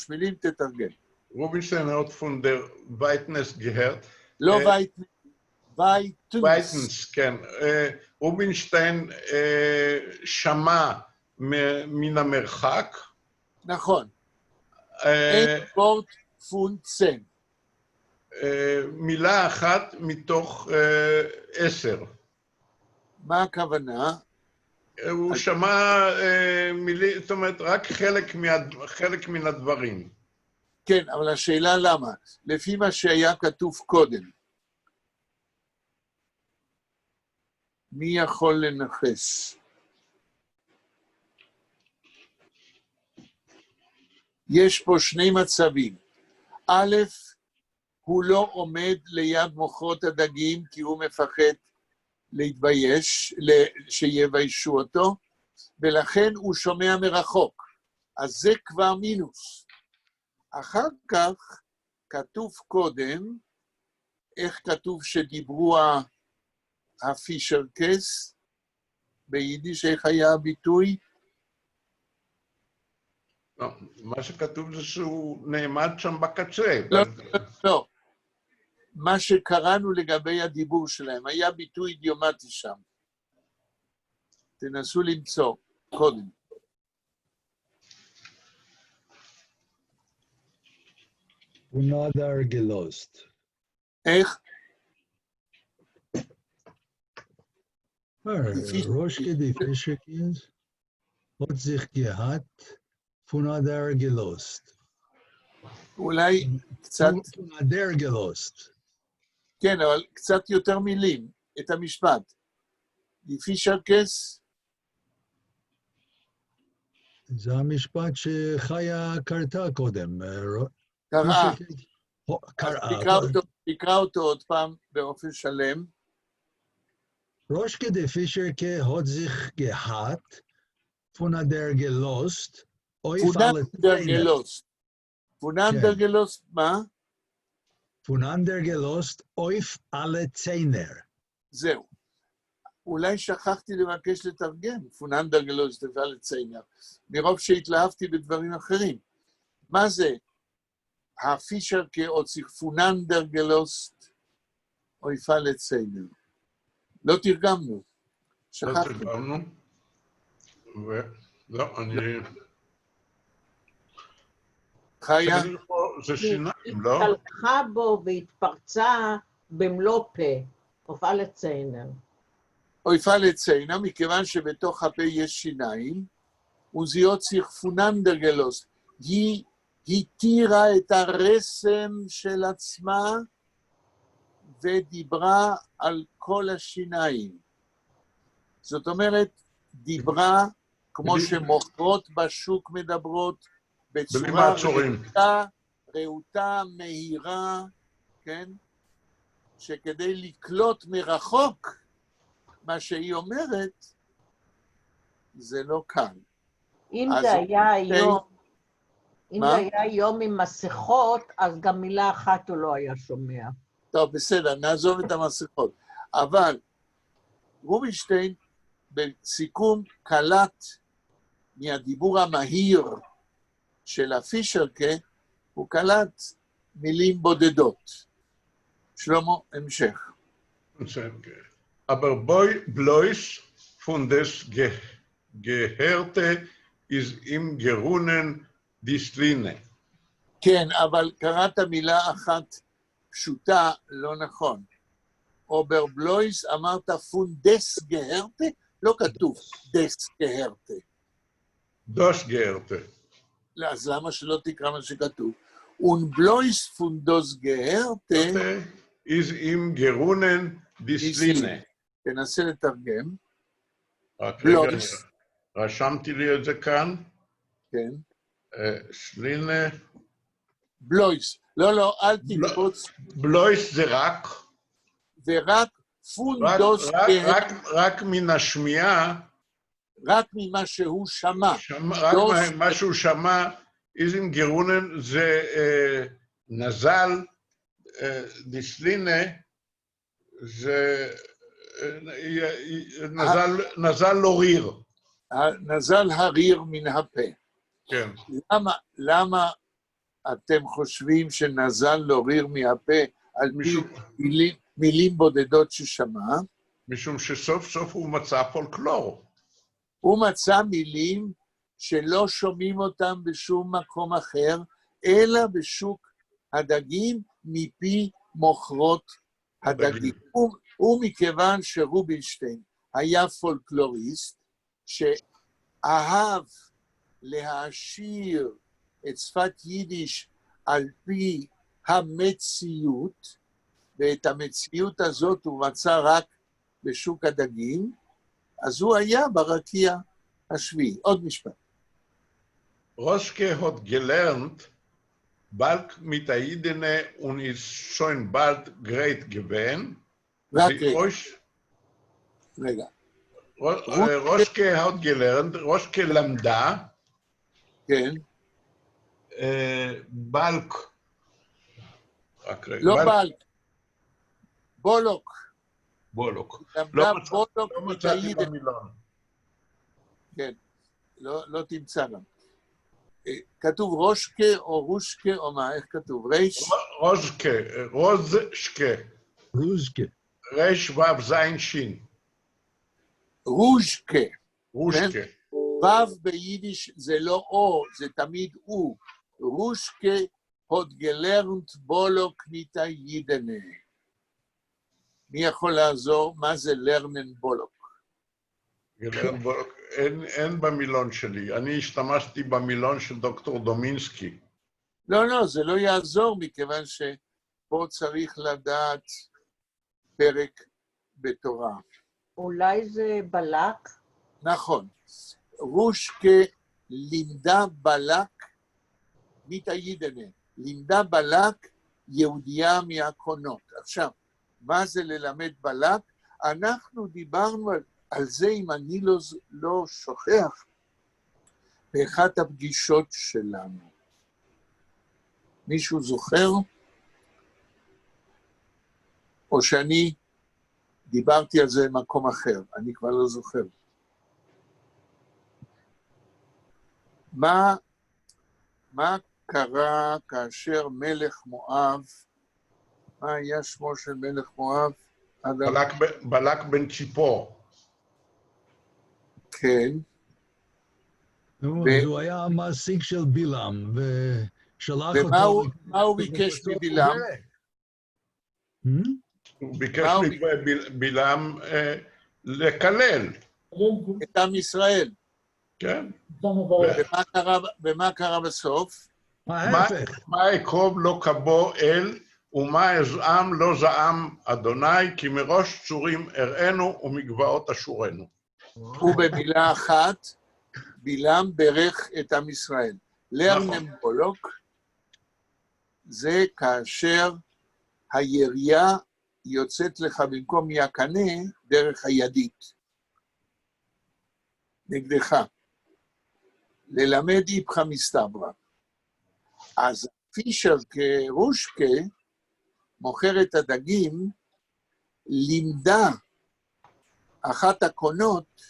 [SPEAKER 1] מילים, תתרגם.
[SPEAKER 5] רובינשטיין hat von der Weitness gehört.
[SPEAKER 1] לא וייטנס.
[SPEAKER 5] וייטנס, כן. רובינשטיין שמע מן המרחק.
[SPEAKER 1] נכון. ein Wort von 10.
[SPEAKER 5] מילה אחת מתוך 10.
[SPEAKER 1] מה הכוונה?
[SPEAKER 5] הוא שמע מילים, זאת אומרת, רק חלק מן הדברים.
[SPEAKER 1] כן, אבל השאלה למה? לפי מה שהיה כתוב קודם. מי יכול לנחש? יש פה שני מצבים. א', הוא לא עומד ליד מוחות הדגים כי הוא מפחד להתבייש, שיביישו אותו, ולכן הוא שומע מרחוק. אז זה כבר מינוס. אחר כך כתוב קודם, איך כתוב שדיברו הפישרקס, ביידיש איך היה הביטוי?
[SPEAKER 5] לא, מה שכתוב זה שהוא נעמד שם בקצה.
[SPEAKER 1] לא. מה שקראנו לגבי הדיבור שלהם, היה ביטוי אידיומטי שם. תנסו למצוא, קודם.
[SPEAKER 4] Funadar gelost.
[SPEAKER 1] איך?
[SPEAKER 4] Roshke die Fischekins hat sich gehabt, Funadar gelost.
[SPEAKER 1] אולי קצת...
[SPEAKER 4] Funadar gelost.
[SPEAKER 1] כן, אבל קצת יותר מילים, את המשפט. פישרקס?
[SPEAKER 4] זה המשפט שחיה קרתה קודם.
[SPEAKER 1] קראה. תקרא אותו עוד פעם באופן שלם.
[SPEAKER 4] Roshke de Fischerke hat sich gehabt, Funadar gelost,
[SPEAKER 1] פוננדר גלוסט. פוננדר גלוסט, מה?
[SPEAKER 4] Funander gelost, oif alle Zehner.
[SPEAKER 1] זהו. אולי שכחתי לבקש לתרגם, פוננדר גלוסט, oif alle Zehner. מרוב שהתלהבתי בדברים אחרים. מה זה? הפישרקה או צריך פוננדר גלוסט, oif alle Zehner. לא תרגמנו. שכחתי.
[SPEAKER 5] לא תרגמנו. לא, אני...
[SPEAKER 1] חיה?
[SPEAKER 5] זה שיניים, לא?
[SPEAKER 2] התהלכה בו והתפרצה במלוא פה, הופעה לציינר.
[SPEAKER 1] הופעה לציינר, מכיוון שבתוך הפה יש שיניים, וזיהות צריך פוננדר גלוסט. היא התירה את הרסם של עצמה ודיברה על כל השיניים. זאת אומרת, דיברה כמו שמוכרות בשוק מדברות, בצורה רהוטה, מהירה, כן? שכדי לקלוט מרחוק מה שהיא אומרת, זה לא קל.
[SPEAKER 2] אם זה היה היום עם מסכות, אז גם מילה אחת הוא לא היה שומע.
[SPEAKER 1] טוב, בסדר, נעזוב את המסכות. אבל רובינשטיין בסיכום קלט מהדיבור המהיר של הפישרקה, הוא קלט מילים בודדות. שלמה, המשך.
[SPEAKER 5] Aber bloß von des Gehörte ist im Gerunen Disline.
[SPEAKER 1] כן, אבל קראת מילה אחת פשוטה, לא נכון. אוברבלויס אמרת פון דס גהרטה, לא כתוב דס גהרטה.
[SPEAKER 5] דוס גהרטה.
[SPEAKER 1] אז למה שלא תקרא מה שכתוב? אונבלויס פון דוס גהרטה,
[SPEAKER 5] is im Gerunen Disline.
[SPEAKER 1] תנסה לתרגם.
[SPEAKER 5] בלויס. רשמתי לי את זה כאן.
[SPEAKER 1] כן.
[SPEAKER 5] סלינה.
[SPEAKER 1] בלויס. לא, אל תקפוץ.
[SPEAKER 5] בלויס זה רק.
[SPEAKER 1] ורק פונדוס גהרטה.
[SPEAKER 5] רק מן השמיעה.
[SPEAKER 1] רק ממה שהוא שמע.
[SPEAKER 5] רק מה שהוא שמע, איזם גירונן זה נזל, דיסלינה, זה נזל לא ריר.
[SPEAKER 1] נזל הריר מן הפה.
[SPEAKER 5] כן.
[SPEAKER 1] למה אתם חושבים שנזל לא ריר מהפה על מילים בודדות ששמע?
[SPEAKER 5] משום שסוף סוף הוא מצא פולקלור.
[SPEAKER 1] הוא מצא מילים שלא שומעים אותם בשום מקום אחר, אלא בשוק הדגים מפי מוכרות הדגים. ומכיוון שרובינשטיין היה פולקלוריסט, שאהב להעשיר את שפת יידיש על פי המציאות, ואת המציאות הזאת הוא מצא רק בשוק הדגים, אז הוא היה ברקיע השביעי. עוד משפט.
[SPEAKER 5] Roschke hat gelernt, bald mit der Idene und ist schon bald great gewesen.
[SPEAKER 1] רגע.
[SPEAKER 5] Roschke hat gelernt, Roschke למדה.
[SPEAKER 1] כן.
[SPEAKER 5] בלק.
[SPEAKER 1] לא בלק. בולוק.
[SPEAKER 5] בולוק.
[SPEAKER 1] למדה בולוק
[SPEAKER 5] לא מצאתי במילון.
[SPEAKER 1] כן, לא תמצא גם. כתוב רושקה או רושקה או מה, איך כתוב? ריש?
[SPEAKER 5] רושקה, רוזשקה.
[SPEAKER 4] רוזקה.
[SPEAKER 5] ריש וו זין שין.
[SPEAKER 1] רושקה.
[SPEAKER 5] רושקה.
[SPEAKER 1] וו ביידיש זה לא או, זה תמיד הוא. רושקה הוד גלרנט בולוק ניטה יידנה. מי יכול לעזור? מה זה לרנן בולוק?
[SPEAKER 5] גלרנט בולוק, אין במילון שלי. אני השתמשתי במילון של דוקטור דומינסקי.
[SPEAKER 1] לא, זה לא יעזור, מכיוון שפה צריך לדעת פרק בתורה.
[SPEAKER 2] אולי זה בלק?
[SPEAKER 1] נכון. רושקה לימדה בלק, מיטה יידנה, לימדה בלק יהודייה מהקונות. עכשיו, מה זה ללמד בלק? אנחנו דיברנו על זה, אם אני לא שוכח, באחת הפגישות שלנו. מישהו זוכר? או שאני דיברתי על זה במקום אחר, אני כבר לא זוכר. מה קרה כאשר מלך מואב, מה היה שמו של מלך מואב?
[SPEAKER 5] בלק בן ציפור.
[SPEAKER 1] כן.
[SPEAKER 4] הוא היה המעסיק של בלעם, ושלח אותו...
[SPEAKER 1] ומה הוא ביקש מבלעם?
[SPEAKER 5] הוא ביקש מבלעם לקלל.
[SPEAKER 1] את עם ישראל.
[SPEAKER 5] כן.
[SPEAKER 1] ומה קרה בסוף?
[SPEAKER 4] ההפך.
[SPEAKER 5] מה אקרוב לא קבו אל, ומה אזעם לא זעם אדוני, כי מראש צורים אראנו ומגבעות אשורנו.
[SPEAKER 1] ובמילה אחת, בלעם ברך את עם ישראל. לרנם בולוק, זה כאשר הירייה יוצאת לך במקום יקנה דרך הידית. נגדך. ללמד איפכא מסתברא. אז פישר כרושקה, מוכרת הדגים, לימדה אחת הקונות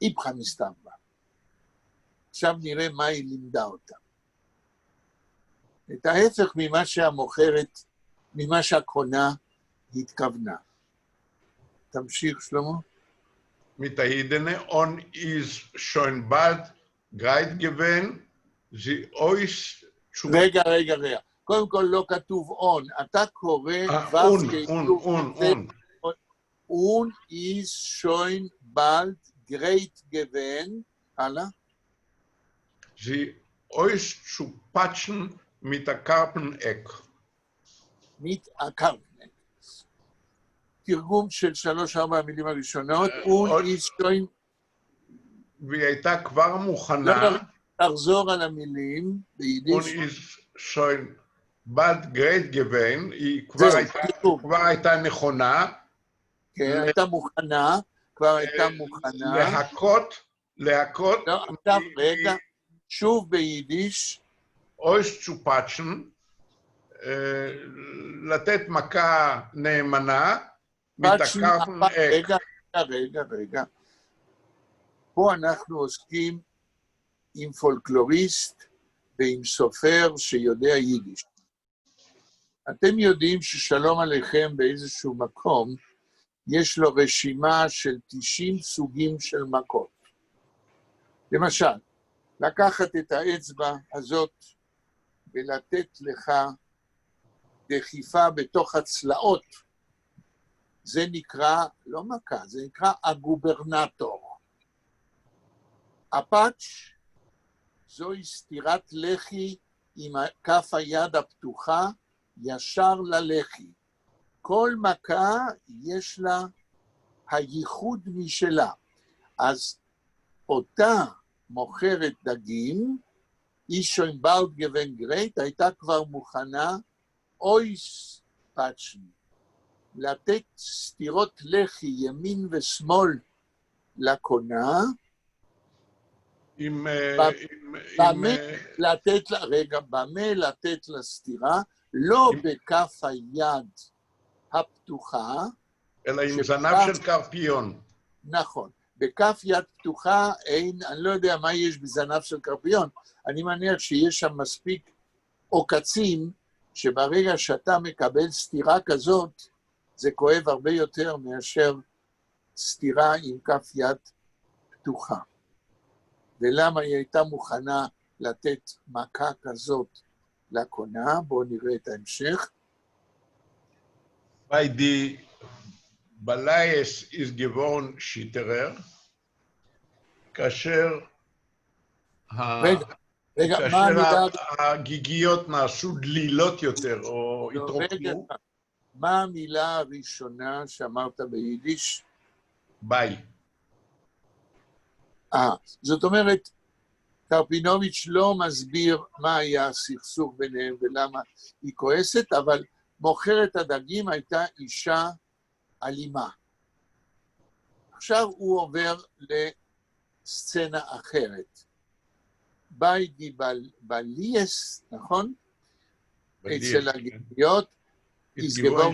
[SPEAKER 1] איפכא מסתברא. עכשיו נראה מה היא לימדה אותה. את ההפך ממה שהמוכרת, ממה שהקונה התכוונה. תמשיך, שלמה.
[SPEAKER 5] Mit der Hidene, on is schon bald greit gewesen, sie euch zu...
[SPEAKER 1] רגע. קודם כל לא כתוב און. אתה קורא
[SPEAKER 5] און.
[SPEAKER 1] און is schon bald greit gewesen. הלאה.
[SPEAKER 5] Sie euch zu patschen mit der Karpeneck.
[SPEAKER 1] mit הקרפנק. תרגום של 3-4 המילים הראשונות, און is schon...
[SPEAKER 5] והיא הייתה כבר מוכנה...
[SPEAKER 1] תחזור על המילים ביידיש.
[SPEAKER 5] און is schon bald greit gewesen, היא כבר הייתה נכונה.
[SPEAKER 1] כן, הייתה מוכנה, כבר הייתה מוכנה.
[SPEAKER 5] להכות.
[SPEAKER 1] לא, עכשיו, רגע, שוב ביידיש.
[SPEAKER 5] euch zu patchen, לתת מכה נאמנה, מתקרפן אק.
[SPEAKER 1] רגע. פה אנחנו עוסקים עם פולקלוריסט ועם סופר שיודע יידיש. אתם יודעים ששלום עליכם באיזשהו מקום, יש לו רשימה של 90 סוגים של מכות. למשל, לקחת את האצבע הזאת ולתת לך דחיפה בתוך הצלעות, זה נקרא, לא מכה, זה נקרא הגוברנטור. הפאץ' זוהי סתירת לחי עם כף היד הפתוחה ישר ללחי. כל מכה יש לה הייחוד משלה. אז אותה מוכרת דגים, אישון בלד גוון גרייט, הייתה כבר מוכנה אויס פאצ'ן, לתת סתירות לחי ימין ושמאל לקונה, במה לתת לה סתירה, לא בכף היד הפתוחה,
[SPEAKER 5] אלא עם זנב של קרפיון.
[SPEAKER 1] נכון. בכף יד פתוחה אין, אני לא יודע מה יש בזנב של קרפיון, אני מניח שיש שם מספיק עוקצים, שברגע שאתה מקבל סתירה כזאת, זה כואב הרבה יותר מאשר סתירה עם כף יד פתוחה. ולמה היא הייתה מוכנה לתת מכה כזאת לקונה? בואו נראה את ההמשך.
[SPEAKER 5] Bei die Balaes ist geworden Schitterer, כאשר הגיגיות נעשו דלילות יותר, או התרוקנו.
[SPEAKER 1] מה המילה הראשונה שאמרת ביידיש?
[SPEAKER 5] ביי.
[SPEAKER 1] זאת אומרת, קרפינוביץ' לא מסביר מה היה הסכסוך ביניהם ולמה היא כועסת, אבל מוכרת הדגים הייתה אישה אלימה. עכשיו הוא עובר לסצנה אחרת. ביידי בליאס, נכון? אצל הגיגיות.
[SPEAKER 5] התגבון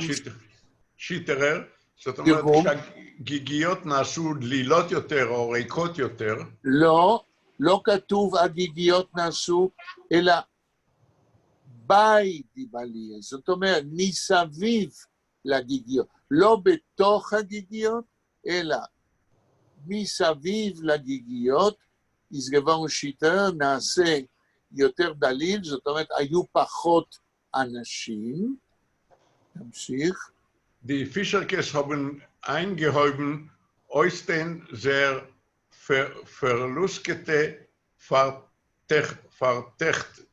[SPEAKER 5] שיטרר, זאת אומרת שהגיגיות נעשו דלילות יותר או ריקות יותר.
[SPEAKER 1] לא כתוב הגיגיות נעשו, אלא ביידי בליאס, זאת אומרת מסביב לגיגיות, לא בתוך הגיגיות, אלא מסביב לגיגיות, הסגבון שיטר נעשה יותר דליל, זאת אומרת היו פחות אנשים. תמשיך.
[SPEAKER 5] Die Fischerkes haben eingehoben, äußern sehr verluskete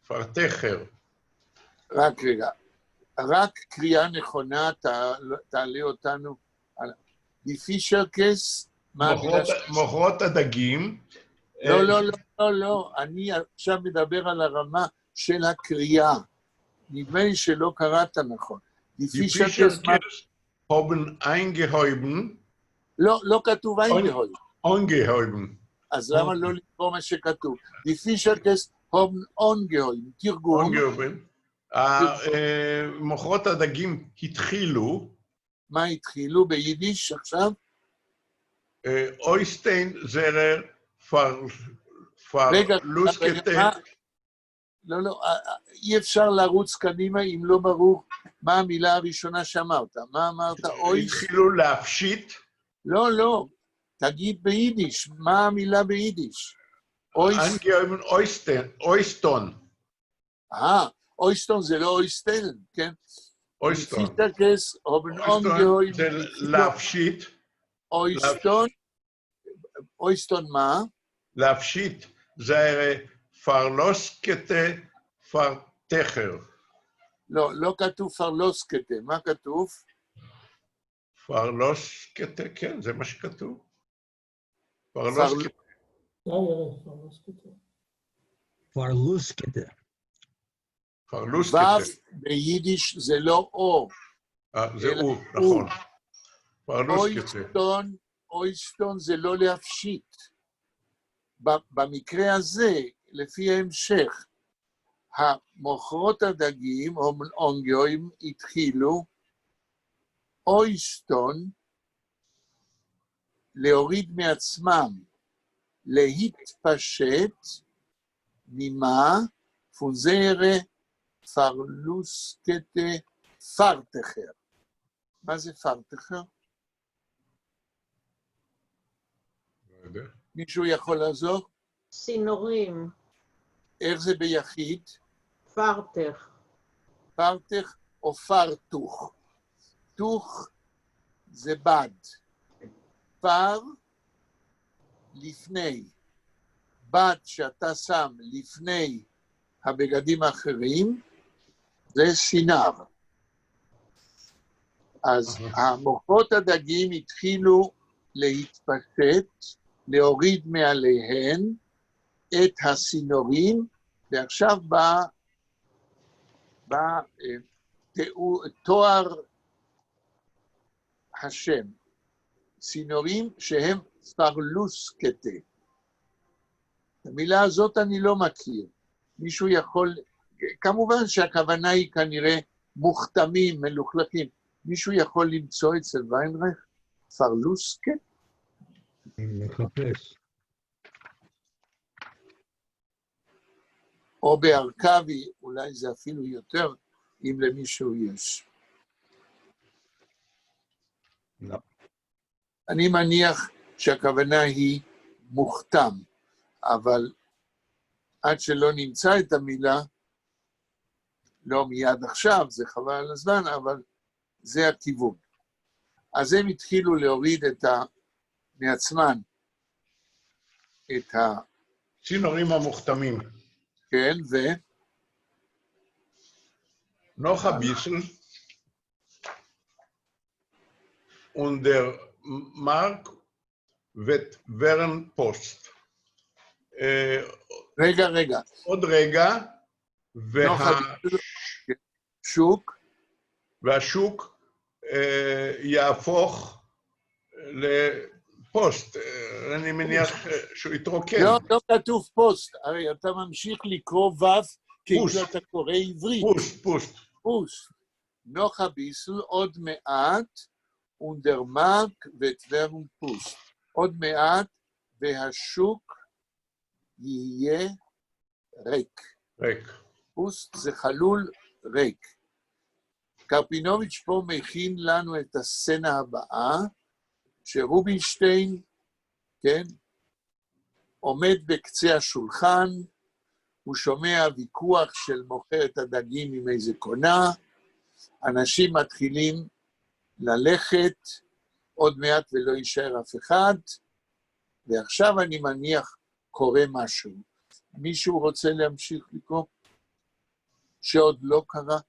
[SPEAKER 5] פרטכר.
[SPEAKER 1] רק רגע. רק קריאה נכונה תעלה אותנו. די פישרקס, מה המילה?
[SPEAKER 5] מוכרות הדגים.
[SPEAKER 1] לא, לא, לא, לא, לא. אני עכשיו מדבר על הרמה של הקריאה. נדמה לי שלא קראת נכון. די פישרקס,
[SPEAKER 5] haben eingehäuben.
[SPEAKER 1] לא, לא כתוב eingehäuben.
[SPEAKER 5] Eingehäuben.
[SPEAKER 1] אז למה לא לקרוא מה שכתוב? די פישרקס haben eingehäuben. תרגום.
[SPEAKER 5] מוכרות הדגים התחילו.
[SPEAKER 1] מה התחילו ביידיש עכשיו?
[SPEAKER 5] אויסטיין זרר פרלוסקטה.
[SPEAKER 1] לא, לא, אי אפשר לרוץ קדימה אם לא ברור מה המילה הראשונה שאמרת. מה אמרת?
[SPEAKER 5] התחילו להפשיט?
[SPEAKER 1] לא, לא. תגיד ביידיש. מה המילה ביידיש?
[SPEAKER 5] אויסטון.
[SPEAKER 1] אויסטון זה לא אויסטן, כן?
[SPEAKER 5] אויסטון.
[SPEAKER 1] אויסטון
[SPEAKER 5] זה להפשיט.
[SPEAKER 1] אויסטון מה?
[SPEAKER 5] להפשיט. זה פרלוסקטה פרטכר.
[SPEAKER 1] לא, לא כתוב פרלוסקטה. מה כתוב?
[SPEAKER 5] פרלוסקטה, כן, זה מה שכתוב. פרלוסקטה.
[SPEAKER 4] פרלוסקטה.
[SPEAKER 5] פרלוסקטה.
[SPEAKER 1] ביידיש זה לא או.
[SPEAKER 5] זה הוא, נכון. פרלוסקטה.
[SPEAKER 1] אויסטון זה לא להפשיט. במקרה הזה, לפי ההמשך, המוכרות הדגים, אונגיואים, התחילו אויסטון להוריד מעצמם, להתפשט ממה פונזרה פרלוסקטה פרטכר. מה זה פרטכר? מישהו יכול לעזור?
[SPEAKER 2] סינורים.
[SPEAKER 1] איך זה ביחיד?
[SPEAKER 2] פרטך.
[SPEAKER 1] פרטך או פרטוך? תוך זה בד. פר לפני. בד שאתה שם לפני הבגדים האחרים, זה סינר. אז המוכרות הדגים התחילו להתפשט, להוריד מעליהן את הסינורים, ועכשיו בא תואר השם, סינורים שהם פרלוסקטה. המילה הזאת אני לא מכיר. מישהו יכול, כמובן שהכוונה היא כנראה מוכתמים, מלוכלכים. מישהו יכול למצוא אצל ויינרייך פרלוסקה?
[SPEAKER 4] מחפש.
[SPEAKER 1] או בארכבי, אולי זה אפילו יותר, אם למישהו יש.
[SPEAKER 4] לא.
[SPEAKER 1] אני מניח שהכוונה היא מוכתם, אבל עד שלא נמצא את המילה, לא מיד עכשיו, זה חבל על הזמן, אבל זה הכיוון. אז הם התחילו להוריד מעצמן את
[SPEAKER 5] סינורים המוכתמים.
[SPEAKER 1] כן,
[SPEAKER 5] noch ein bisschen und der Mark wird werden Post.
[SPEAKER 1] רגע.
[SPEAKER 5] עוד רגע, והשוק יהפוך לפוסט. אני מניח שהוא יתרוקן.
[SPEAKER 1] לא כתוב פוסט, הרי אתה ממשיך לקרוא ו' כאילו אתה קורא עברית. פוסט. noch ein bisschen, עוד מעט, und der Markt wird werden פוסט. עוד מעט, והשוק יהיה ריק. פוסט זה חלול ריק. קרפינוביץ' פה מכין לנו את הסצנה הבאה, שרובינשטיין, כן, עומד בקצה השולחן, הוא שומע ויכוח של מוכרת הדגים עם איזה קונה, אנשים מתחילים ללכת, עוד מעט ולא יישאר אף אחד, ועכשיו אני מניח קורה משהו. מישהו רוצה להמשיך לקרוא? שעוד לא קרה?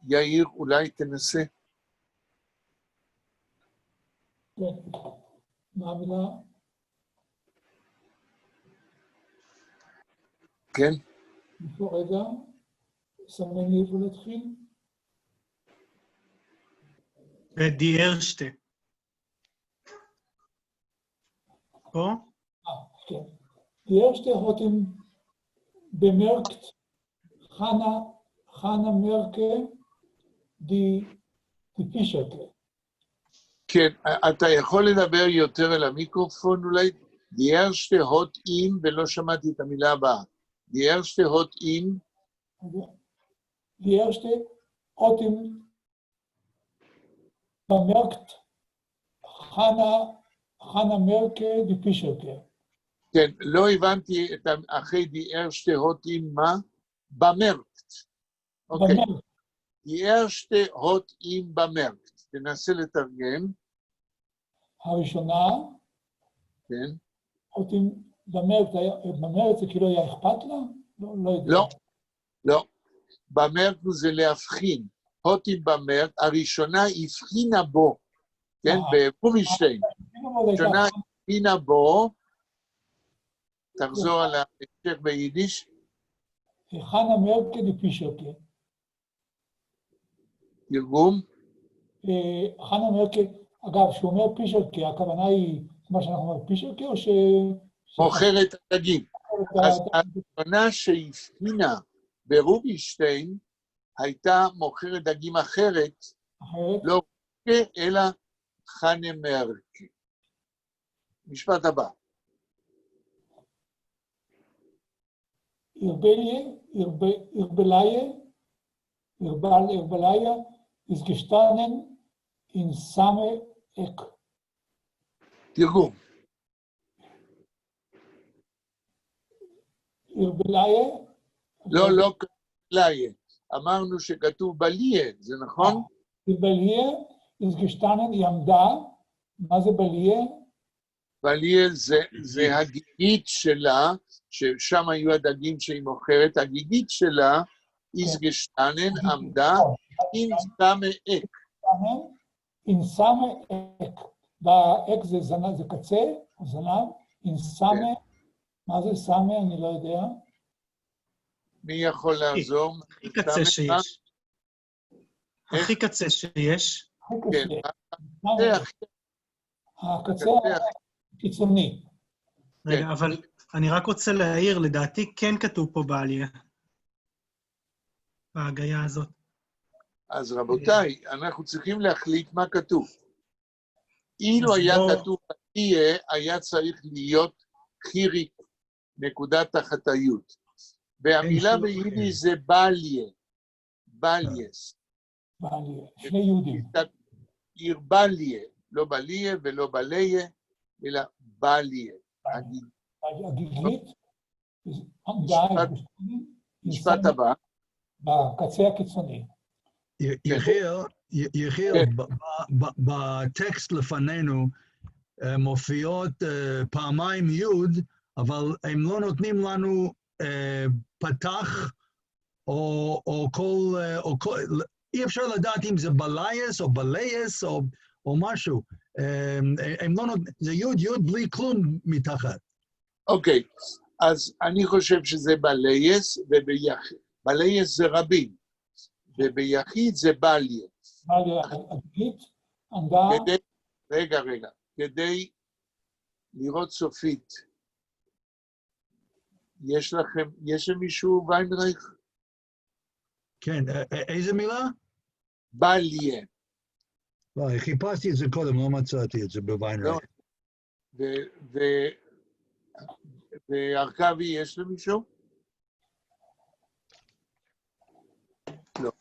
[SPEAKER 1] יאיר, אולי תנסה.
[SPEAKER 6] כן. מה המילה?
[SPEAKER 1] כן?
[SPEAKER 6] איפה רגע? סמן לי איפה להתחיל?
[SPEAKER 3] די ארשטה. פה?
[SPEAKER 6] כן. Die erste hat ihm bemerkt, Hannah Merkel, die Pischeke.
[SPEAKER 1] כן, אתה יכול לדבר יותר אל המיקרופון אולי? Die erste hot in, ולא שמעתי את המילה הבאה. Die erste hot in,
[SPEAKER 6] Die erste hat ihm bemerkt, Hannah Merkel, die Pischeke.
[SPEAKER 1] כן, לא הבנתי את אחרי die erste hot in מה? במרקט. אוקיי.
[SPEAKER 6] במרקט.
[SPEAKER 1] Die erste hot in במרקט. תנסה לתרגם.
[SPEAKER 6] הראשונה,
[SPEAKER 1] כן.
[SPEAKER 6] hat ihm במרקט זה כאילו היה אכפת לה? לא יודע.
[SPEAKER 1] לא, לא. במרקט זה להבחין. hot in במרקט, הראשונה הבחינה בו. כן, ברובינשטיין. הראשונה הבחינה בו, תחזור על ההמשך ביידיש.
[SPEAKER 6] חנה מרקל די פישרקה.
[SPEAKER 1] תרגום?
[SPEAKER 6] חנה מרקל, אגב, כשהוא אומר פישרקה, הכוונה היא מה שאנחנו אומרים פישרקה, או ש...
[SPEAKER 1] מוכרת הדגים. אז הראשונה שהבחינה ברובינשטיין הייתה מוכרת דגים אחרת, לא רוקה, אלא חנה מרקל. משפט הבא.
[SPEAKER 6] Irbelaya ist gestanden in Same Eck.
[SPEAKER 1] תרגום.
[SPEAKER 6] Irbelaya?
[SPEAKER 1] לא קליה. אמרנו שכתוב בליה, זה נכון?
[SPEAKER 6] Irbelaya ist gestanden, היא עמדה. מה זה בליה?
[SPEAKER 1] בליה זה הגיגית שלה, ששם היו הדגים שהיא מוכרת, הגיגית שלה, איזגשטנן עמדה, אין סמא אק.
[SPEAKER 6] אין סמא אק. והאק זה קצה, או זנב, אין סמא, מה זה סמא? אני לא יודע.
[SPEAKER 1] מי יכול לעזור?
[SPEAKER 3] הכי קצה שיש. הכי קצה שיש.
[SPEAKER 1] כן.
[SPEAKER 6] הקצה הקיצוני.
[SPEAKER 3] רגע, אבל אני רק רוצה להעיר, לדעתי כן כתוב פה בעלייה. בהגייה הזאת.
[SPEAKER 1] אז רבותיי, אנחנו צריכים להחליט מה כתוב. אילו היה כתוב בעלייה, היה צריך להיות חיריק, נקודת תחת היוד. והמילה ביידיש זה בעלייה. בעלייס.
[SPEAKER 6] בעלייה, שני יהודים.
[SPEAKER 1] אירבליה, לא בליה ולא בליה, אלא בליה.
[SPEAKER 6] הגיגית,
[SPEAKER 1] משפט הבא.
[SPEAKER 6] בקצה הקיצוני.
[SPEAKER 4] יחיאל, בטקסט לפנינו מופיעות פעמיים יוד, אבל הם לא נותנים לנו פתח או כל, אי אפשר לדעת אם זה בלייס או בלייס או משהו. הם לא נותנים, זה יוד בלי כלום מתחת.
[SPEAKER 1] אוקיי, אז אני חושב שזה בלייס, בלייס זה רבים, וביחיד זה בליה. רגע, כדי לראות סופית, יש למישהו ויינרייך?
[SPEAKER 4] כן, איזה מילה?
[SPEAKER 1] בליה.
[SPEAKER 4] לא, חיפשתי את זה קודם, לא מצאתי את זה בוויינרייך.
[SPEAKER 1] וארכבי יש למישהו? לא.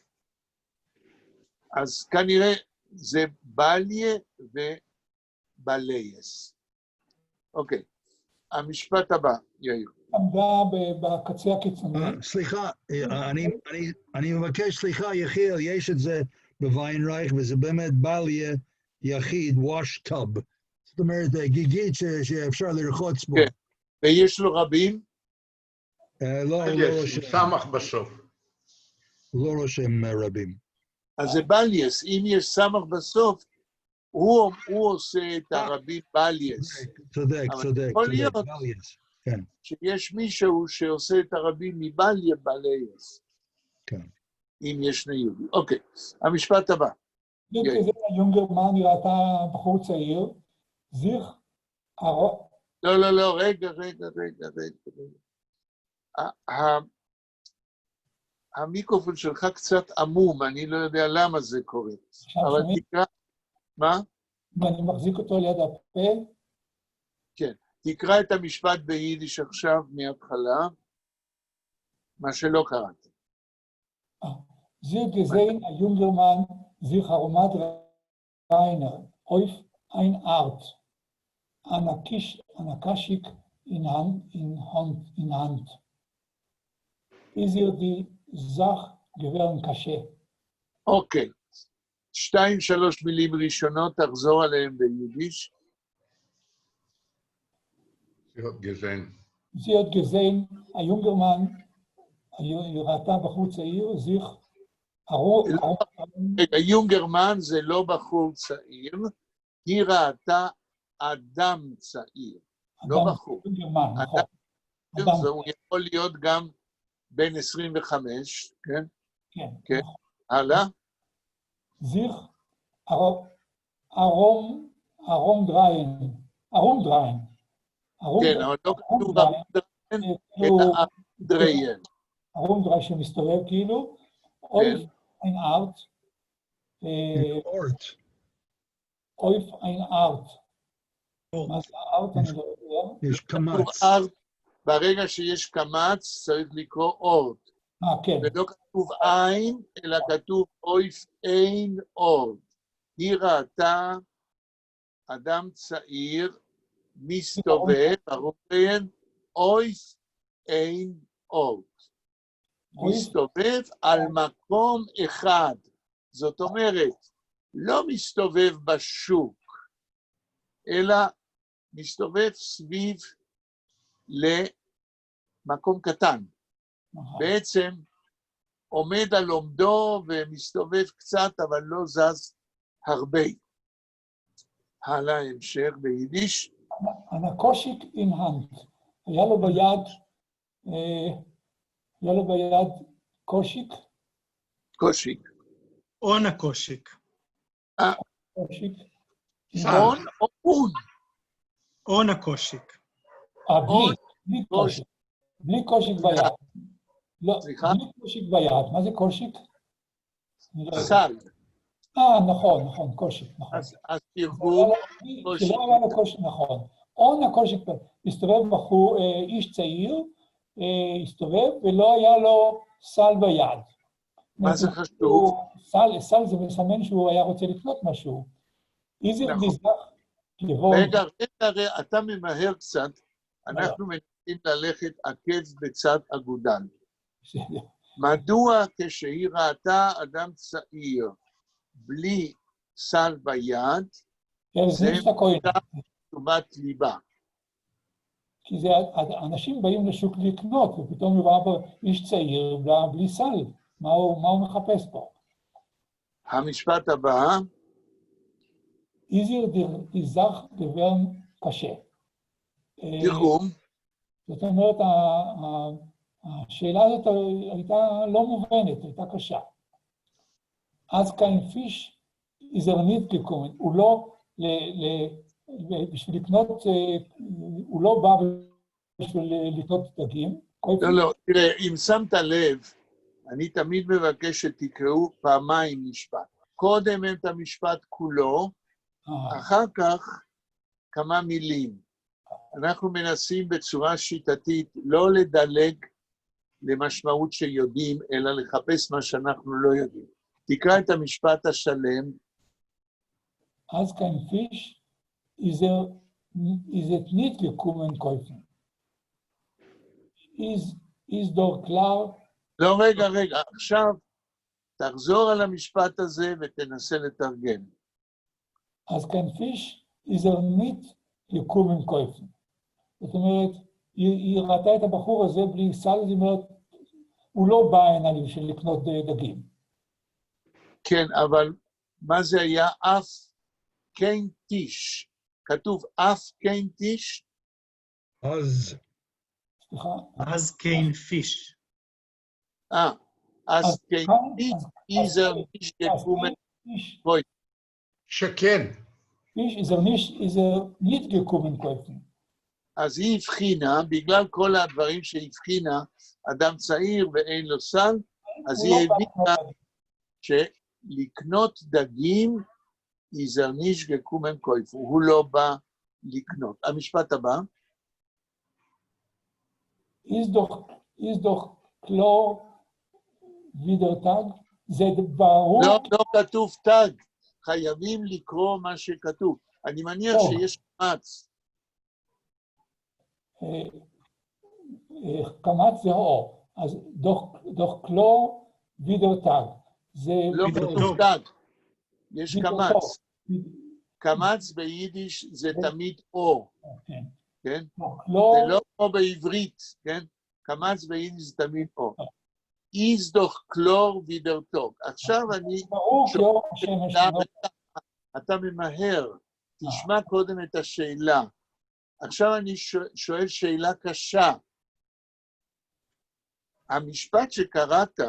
[SPEAKER 1] אז כנראה זה בליה ובלייס. אוקיי. המשפט הבא, יאיר.
[SPEAKER 6] עמדה בקצה הקיצוני.
[SPEAKER 4] סליחה, אני מבקש סליחה, יחיאל, יש את זה בוויינרייך, וזה באמת בליה יחיד, wash tub. זאת אומרת, גיגית שאפשר לרחוץ בו.
[SPEAKER 1] כן. ויש לו רבים?
[SPEAKER 4] לא
[SPEAKER 5] בלייס,
[SPEAKER 4] רושם,
[SPEAKER 5] עם סמך בסוף.
[SPEAKER 4] לא רושם רבים.
[SPEAKER 1] אז זה בלייס, אם יש סמך בסוף, הוא עושה את הרבים בלייס.
[SPEAKER 4] צודק,
[SPEAKER 1] אבל
[SPEAKER 4] צודק,
[SPEAKER 1] יכול
[SPEAKER 4] צודק,
[SPEAKER 1] להיות
[SPEAKER 4] בלייס. כן,
[SPEAKER 1] שיש מישהו שעושה את הרבים מבליה בלייס,
[SPEAKER 4] כן.
[SPEAKER 1] אם יש שני יהודים. אוקיי, המשפט הבא.
[SPEAKER 6] בדיוק כזה יונגרמן נראתה בחור צעיר, זיך,
[SPEAKER 1] לא, רגע. המיקרופון שלך קצת עמום, אני לא יודע למה זה קורה. אבל תקרא, מה?
[SPEAKER 6] ואני מחזיק אותו ליד הפה.
[SPEAKER 1] כן, תקרא את המשפט ביידיש עכשיו מההתחלה, מה שלא קראתי.
[SPEAKER 6] Sie gesehen, ein junger Mann, sich Aromat Rainer, auf ein Art, Anakaschik in Hand. Ist ihr die Sache gewähren קשה?
[SPEAKER 1] אוקיי, 2-3 מילים ראשונות, תחזור עליהם ביידיש.
[SPEAKER 6] Sie hat gesehen, ein junger Mann, היא ראתה בחור צעיר, זיך,
[SPEAKER 1] יונגרמן זה לא בחור צעיר, היא ראתה אדם צעיר, לא בחור.
[SPEAKER 6] יונגרמן, נכון.
[SPEAKER 1] זה הוא יכול להיות גם בן 25, כן?
[SPEAKER 6] כן.
[SPEAKER 1] הלאה?
[SPEAKER 6] זיך, ארום דריין.
[SPEAKER 1] כן, אבל לא כתוב ארום דריין, אלא ארום
[SPEAKER 6] ארום דריין שמסתובב כאילו, אויף אין ארט. אויף אין ארט. מה זה ארט? אני לא יודע.
[SPEAKER 4] יש קמץ.
[SPEAKER 1] ברגע שיש קמץ, צריך לקרוא אורט.
[SPEAKER 6] כן.
[SPEAKER 1] ולא כתוב אין, אלא כתוב אויף אין אורט. היא ראתה אדם צעיר, מסתובב, הרופן, אויף אין אורט. מסתובב על מקום אחד. זאת אומרת, לא מסתובב בשוק, אלא מסתובב סביב למקום קטן. בעצם עומד על עומדו ומסתובב קצת, אבל לא זז הרבה. הלאה, המשך ביידיש.
[SPEAKER 6] הנקושיק אין הנד. היה לו ביד קושיק.
[SPEAKER 1] קושיק.
[SPEAKER 3] און הקושיק.
[SPEAKER 6] קושיק.
[SPEAKER 1] און או און?
[SPEAKER 3] און הקושיק.
[SPEAKER 6] בלי קושיק. בלי קושיק ביד.
[SPEAKER 1] סליחה?
[SPEAKER 6] בלי קושיק ביד. מה זה קושיק?
[SPEAKER 1] סל.
[SPEAKER 6] נכון, קושיק, נכון.
[SPEAKER 1] אז תרגום
[SPEAKER 6] קושיק. שלא היה לו קושיק, נכון. און הקושיק, הסתובב בחור, איש צעיר, הסתובב ולא היה לו סל ביד.
[SPEAKER 1] מה זה חשוב?
[SPEAKER 6] סל זה מסמן שהוא היה רוצה לקנות משהו. איזה מזרח לבוא...
[SPEAKER 1] רגע, אתה ממהר קצת, אנחנו מנסים ללכת עקב בצד אגודל. מדוע כשהיא ראתה אדם צעיר בלי סל ביד, זה תשומת ליבה?
[SPEAKER 6] כי אנשים באים לשוק לקנות, ופתאום הוא ראה איש צעיר בלי סל. מה הוא מחפש פה?
[SPEAKER 1] המשפט הבא.
[SPEAKER 6] איזיר דיזך גוון קשה.
[SPEAKER 1] תרגום.
[SPEAKER 6] זאת אומרת, השאלה הזאת הייתה לא מובנת, הייתה קשה. אז קיין פיש איזרנית גקומן, הוא לא, בשביל לקנות, הוא לא בא בשביל לקנות דגים.
[SPEAKER 1] לא, תראה, אם שמת לב, אני תמיד מבקש שתקראו פעמיים משפט. קודם את המשפט כולו, אחר כך כמה מילים. אנחנו מנסים בצורה שיטתית לא לדלג למשמעות שיודעים, אלא לחפש מה שאנחנו לא יודעים. תקרא את המשפט השלם.
[SPEAKER 6] אז kein Fisch ist es nicht gekommen kaufen. Ist doch klar.
[SPEAKER 1] לא, רגע, עכשיו תחזור על המשפט הזה ותנסה לתרגם.
[SPEAKER 6] אז kein Fisch ist nicht gekommen kaufen. זאת אומרת, היא ראתה את הבחור הזה בלי סל, זאת אומרת, הוא לא בא הנה בשביל לקנות דגים.
[SPEAKER 1] כן, אבל מה זה היה אף כן טיש? כתוב אף כן טיש?
[SPEAKER 4] אז
[SPEAKER 6] סליחה.
[SPEAKER 3] אז קיין פיש.
[SPEAKER 1] אז כן טיש, איזר ניש גקומן קויפן.
[SPEAKER 5] שכן.
[SPEAKER 6] פיש איזר ניט גקומן קויפן.
[SPEAKER 1] אז היא הבחינה, בגלל כל הדברים שהבחינה, אדם צעיר ואין לו סל, אז היא הבינה שלקנות דגים, איזר ניש גקומן קויפן, הוא לא בא לקנות. המשפט הבא.
[SPEAKER 6] ist doch klar wieder Tag, זה ברור.
[SPEAKER 1] לא כתוב תג, חייבים לקרוא מה שכתוב. אני מניח שיש קמץ.
[SPEAKER 6] קמץ זה אור, אז doch klar wieder Tag.
[SPEAKER 1] לא כתוב תג, יש קמץ. קמץ ביידיש זה תמיד אור, כן? זה לא כמו בעברית, כן? קמץ ביידיש זה תמיד אור. Ist doch klar wieder Tag. עכשיו אני... אתה ממהר, תשמע קודם את השאלה. עכשיו אני שואל שאלה קשה. המשפט שקראת,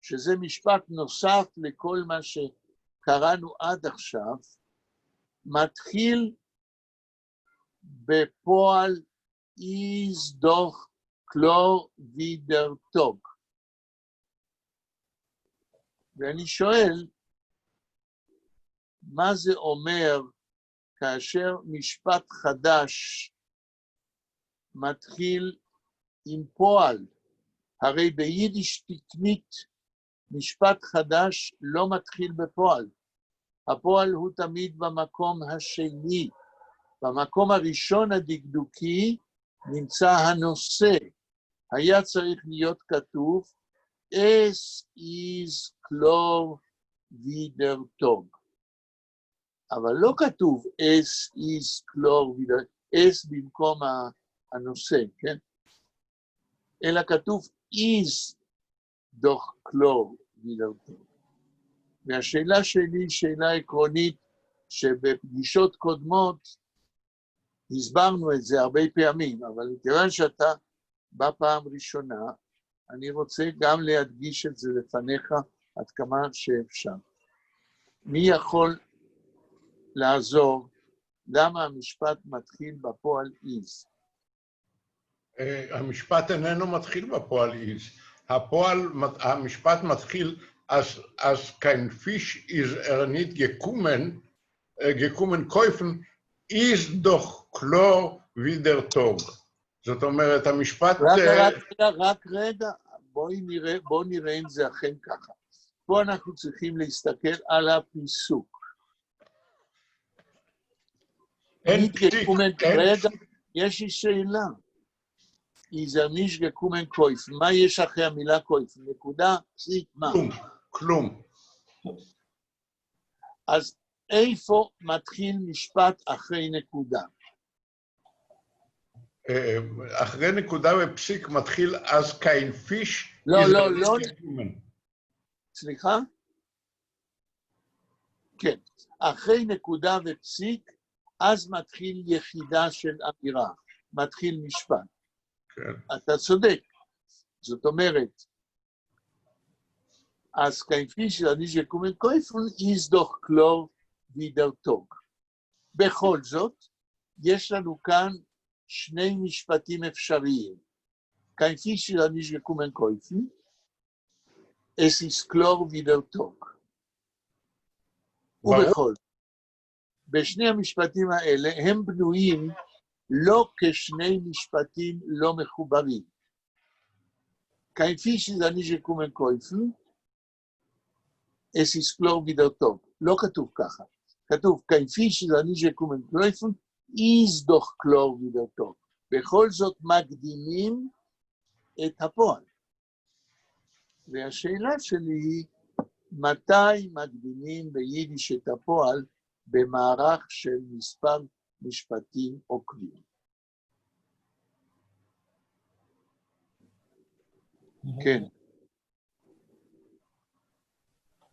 [SPEAKER 1] שזה משפט נוסף לכל מה שקראנו עד עכשיו, מתחיל בפועל ist doch klar wieder Tag. ואני שואל, מה זה אומר כאשר משפט חדש מתחיל עם פועל? הרי ביידיש תקנית משפט חדש לא מתחיל בפועל. הפועל הוא תמיד במקום השני. במקום הראשון הדקדוקי נמצא הנושא. היה צריך להיות כתוב, Es ist klar wieder Tag. אבל לא כתוב Es ist klar wieder, Es במקום הנושא, כן? אלא כתוב is doch klar wieder Tag. והשאלה שלי היא שאלה עקרונית, שבפגישות קודמות הסברנו את זה הרבה פעמים, אבל מכיוון שאתה בפעם ראשונה, אני רוצה גם להדגיש את זה לפניך עד כמה שאפשר. מי יכול לעזור למה המשפט מתחיל בפועל is?
[SPEAKER 5] המשפט איננו מתחיל בפועל is. המשפט מתחיל as kein Fisch ist nicht gekommen kaufen, ist doch klar wieder Tag. זאת אומרת, המשפט...
[SPEAKER 1] רק רגע, בואו נראה אם זה אכן ככה. פה אנחנו צריכים להסתכל על הפיסוק.
[SPEAKER 5] אין פסיק,
[SPEAKER 1] רגע, יש לי שאלה. איזר ניש גקומן קויפן, מה יש אחרי המילה קויפן? נקודה, פסיק, מה?
[SPEAKER 5] כלום.
[SPEAKER 1] אז איפה מתחיל משפט אחרי נקודה?
[SPEAKER 5] אחרי נקודה ופסיק מתחיל אז קיין פיש.
[SPEAKER 1] לא. סליחה? כן. אחרי נקודה ופסיק, אז מתחיל יחידה של אמירה. מתחיל משפט. כן. אתה צודק. זאת אומרת, אז קיין פיש, אני שקומן קויפן, is doch klar wieder Tag. בכל זאת, יש לנו כאן שני משפטים אפשריים. Kein Fisch ist nicht gekommen kaufen. Es ist klar wieder Tag. ובכל. בשני המשפטים האלה הם בנויים לא כשני משפטים לא מחוברים. Kein Fisch ist nicht gekommen kaufen. Es ist klar wieder Tag. לא כתוב ככה. כתוב Kein Fisch ist nicht gekommen kaufen. is doch klar wieder Tag. בכל זאת מקדימים את הפועל. והשאלה שלי היא, מתי מקדימים ביידיש את הפועל במערך של מספר משפטים עוקבים? כן.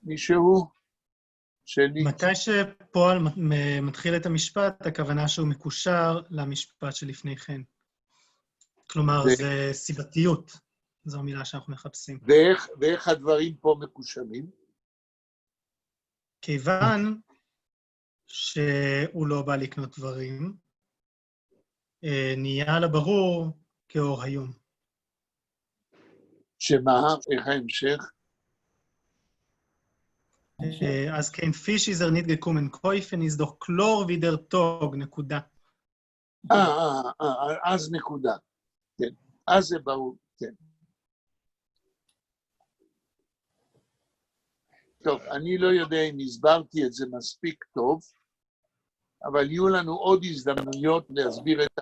[SPEAKER 1] מישהו? שני?
[SPEAKER 3] מתי שפועל מתחיל את המשפט, הכוונה שהוא מקושר למשפט שלפני כן. כלומר, זה סיבתיות. זו המילה שאנחנו מחפשים.
[SPEAKER 1] ואיך הדברים פה מקושרים?
[SPEAKER 3] כיוון שהוא לא בא לקנות דברים, נהיה לברור כאור היום.
[SPEAKER 1] שמה? איך ההמשך?
[SPEAKER 3] אז כן, fish is er nicht gekommen kaufen, ist doch klar wie der Tag, נקודה.
[SPEAKER 1] אז נקודה. כן. אז זה ברור, כן. טוב, אני לא יודע אם הסברתי את זה מספיק טוב, אבל יהיו לנו עוד הזדמנויות להסביר את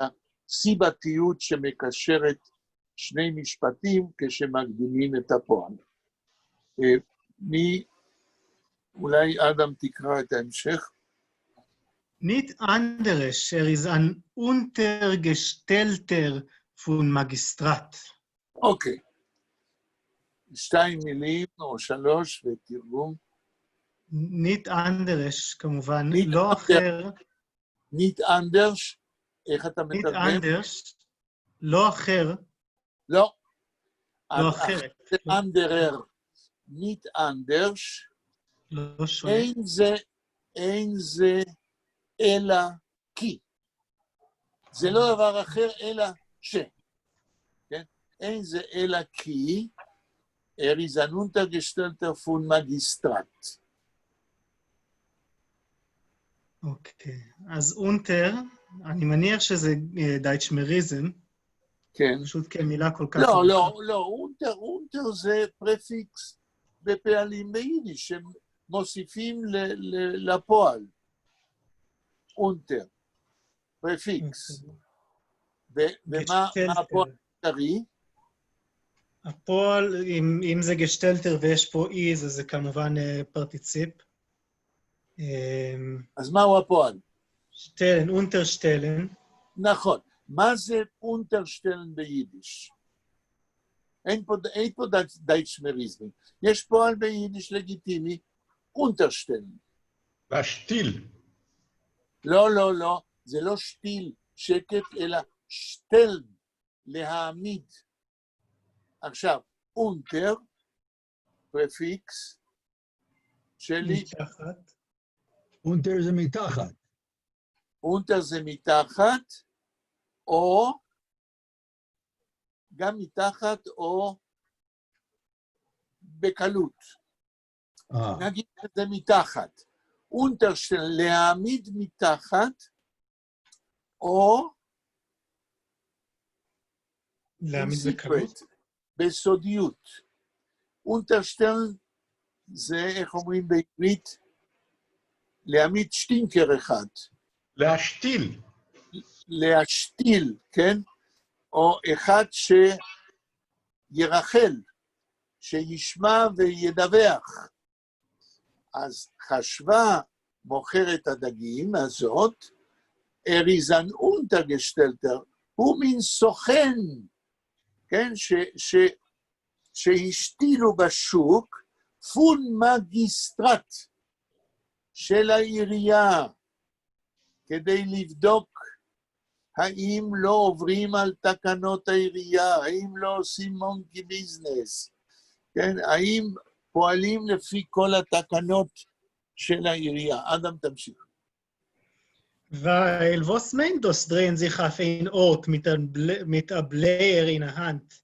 [SPEAKER 1] הסיבתיות שמקשרת שני משפטים כשמקדימים את הפועל. אולי אדם תקרא את ההמשך?
[SPEAKER 3] Nicht anderes, ist ein Untergestellter von Magistrat.
[SPEAKER 1] אוקיי. 2 מילים או 3 ותרגום.
[SPEAKER 3] Nicht anderes, כמובן,
[SPEAKER 1] Nicht
[SPEAKER 3] לא אחר.
[SPEAKER 1] Nicht anders, איך אתה
[SPEAKER 3] Nicht
[SPEAKER 1] מתרגם?
[SPEAKER 3] anders, לא אחר.
[SPEAKER 1] לא.
[SPEAKER 3] לא אחרת.
[SPEAKER 1] זה anderer. Nicht anders.
[SPEAKER 3] לא שונה.
[SPEAKER 1] אין זה אלא כי. זה לא דבר אחר אלא ש. כן? אין זה אלא כי, ist ein Untergestellter von Magistrat.
[SPEAKER 3] אוקיי. אז אונטר, אני מניח שזה דייטשמריזם.
[SPEAKER 1] כן.
[SPEAKER 3] פשוט כמילה כל כך...
[SPEAKER 1] לא, אונטר זה פרפיקס בפעלים ביידיש, שמוסיפים לפועל. אונטר, פרפיקס. ומה הפועל העיקרי?
[SPEAKER 3] הפועל, אם זה גשטלטר ויש פה איז, אז זה כמובן פרטיציפ.
[SPEAKER 1] אז מהו הפועל?
[SPEAKER 3] שטלן, אונטרשטלן.
[SPEAKER 1] נכון. מה זה אונטרשטלן ביידיש? אין פה דייטשמריזם. יש פועל ביידיש לגיטימי, אונטרשטלן.
[SPEAKER 5] להשתיל.
[SPEAKER 1] לא, זה לא שטיל, שקט, אלא שטלן, להעמיד. עכשיו, אונטר, פרפיקס, שלי...
[SPEAKER 3] מתחת.
[SPEAKER 4] אונטר זה מתחת.
[SPEAKER 1] אונטר זה מתחת, או גם מתחת או בקלות. נגיד שזה מתחת. אונטר של להעמיד מתחת, או
[SPEAKER 3] להעמיד בקלות.
[SPEAKER 1] בסודיות. אונטרשטלן זה, איך אומרים בעברית, להעמיד שטינקר אחד.
[SPEAKER 5] להשתיל.
[SPEAKER 1] להשתיל, כן? או אחד שירחל, שישמע וידווח. אז חשבה מוכרת הדגים הזאת, אריזן אונטרגשטלטר, הוא מין סוכן, כן? שהשתילו בשוק פון מגיסטרט של העירייה, כדי לבדוק האם לא עוברים על תקנות העירייה, האם לא עושים מונקי ביזנס, כן? האם פועלים לפי כל התקנות של העירייה. אדם תמשיך.
[SPEAKER 3] Weil was meint das, drehen sich auf ein Ort mit a Bläher in der Hand?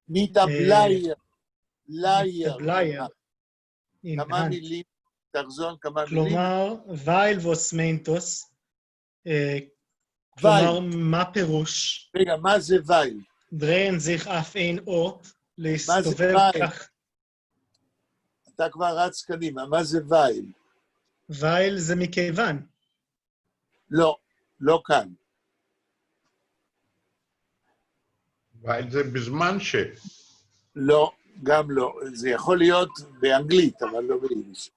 [SPEAKER 1] mit הבלייר.
[SPEAKER 3] בלייר.
[SPEAKER 1] כמה מילים, תחזור כמה מילים.
[SPEAKER 3] כלומר, weil was meint das? כלומר, מה פירוש?
[SPEAKER 1] רגע, מה זה וייל?
[SPEAKER 3] drehen sich auf ein Ort, להסתובב כך.
[SPEAKER 1] אתה כבר רץ קדימה, מה זה וייל?
[SPEAKER 3] וייל זה מכיוון.
[SPEAKER 1] לא כאן.
[SPEAKER 5] וייל זה בזמן ש...
[SPEAKER 1] לא, גם לא. זה יכול להיות באנגלית, אבל לא ביידיש.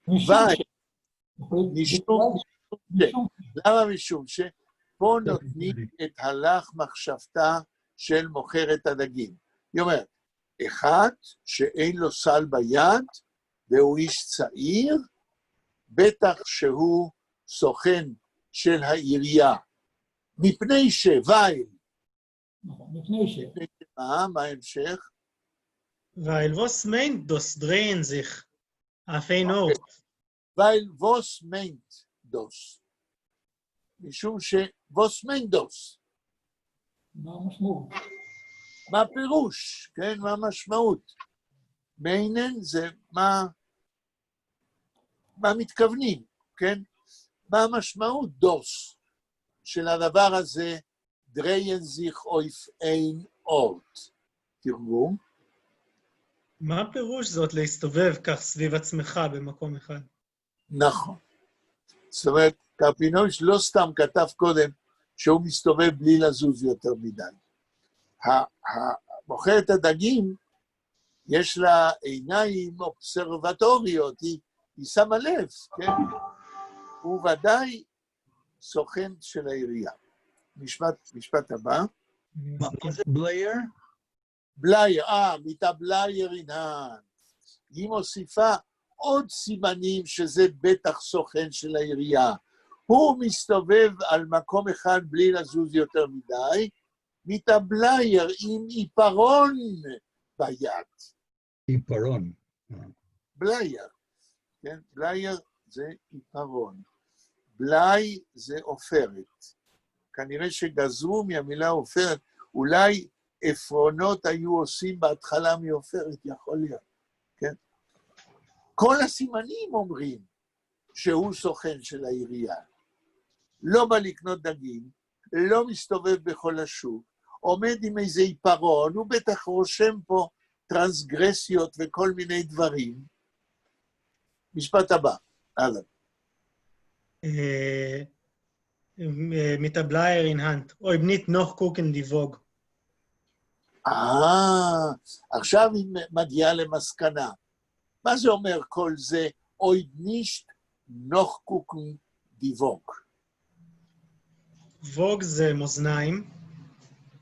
[SPEAKER 1] וייל. למה משום שפה נותנים את הלך מחשבתה של מוכרת הדגים. היא אומרת, אחד שאין לו סל ביד, והוא איש צעיר, בטח שהוא סוכן של העירייה. מפני שווייל.
[SPEAKER 6] נכון, מפני ש...
[SPEAKER 1] מה ההמשך?
[SPEAKER 3] Weil was meint das drehen sich auf ein Ort?
[SPEAKER 1] weil was meint das? משום ש-was meint das?
[SPEAKER 6] מה המשמעות?
[SPEAKER 1] מה הפירוש? כן, מה המשמעות? מיינן זה מה מתכוונים, כן? מה המשמעות דוס של הדבר הזה, drehen sich auf ein Ort? תרגום?
[SPEAKER 3] מה הפירוש זאת להסתובב כך סביב עצמך במקום אחד?
[SPEAKER 1] נכון. זאת אומרת, קרפינוביץ' לא סתם כתב קודם שהוא מסתובב בלי לזוז יותר מדי. מוכרת הדגים, יש לה עיניים אובסרבטוריות, היא שמה לב, כן? הוא ודאי סוכן של העירייה. משפט הבא.
[SPEAKER 4] מה זה בלייר?
[SPEAKER 1] בלייר, מיטה בלייר אינהן. היא מוסיפה עוד סימנים שזה בטח סוכן של העירייה. הוא מסתובב על מקום אחד בלי לזוז יותר מדי, מיטה בלייר עם עיפרון ביד.
[SPEAKER 4] עיפרון.
[SPEAKER 1] בלייר, כן? בלייר זה עיפרון. בלי זה עופרת. כנראה שגזרו מהמילה עופרת, אולי עפרונות היו עושים בהתחלה מעופרת, יכול להיות, כן? כל הסימנים אומרים שהוא סוכן של העירייה. לא בא לקנות דגים, לא מסתובב בכל השוק, עומד עם איזה עיפרון, הוא בטח רושם פה טרנסגרסיות וכל מיני דברים. משפט הבא, הלאה.
[SPEAKER 3] Mit der Bleier in Hand. Ob nicht noch gucken die Vogue.
[SPEAKER 1] עכשיו היא מגיעה למסקנה. מה זה אומר כל זה? אוי נישט נוח קוקן די ווג.
[SPEAKER 3] ווג זה מאזניים.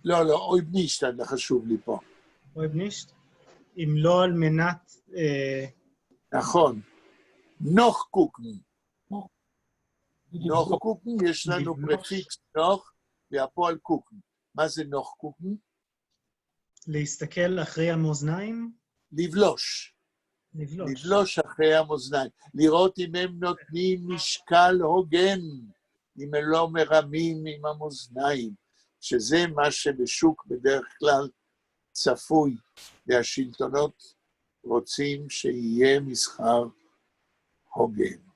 [SPEAKER 1] לא, אוי נישט, זה חשוב לי פה.
[SPEAKER 3] אוי נישט? אם לא על מנת...
[SPEAKER 1] נכון. נוח קוקן. נוח קוקן, יש לנו פרפיקס נוח, והפועל קוקן. מה זה נוח קוקן?
[SPEAKER 3] להסתכל אחרי המאזניים?
[SPEAKER 1] לבלוש. לבלוש אחרי המאזניים. לראות אם הם נותנים משקל הוגן, אם הם לא מרמים עם המאזניים, שזה מה שבשוק בדרך כלל צפוי, והשלטונות רוצים שיהיה מסחר הוגן.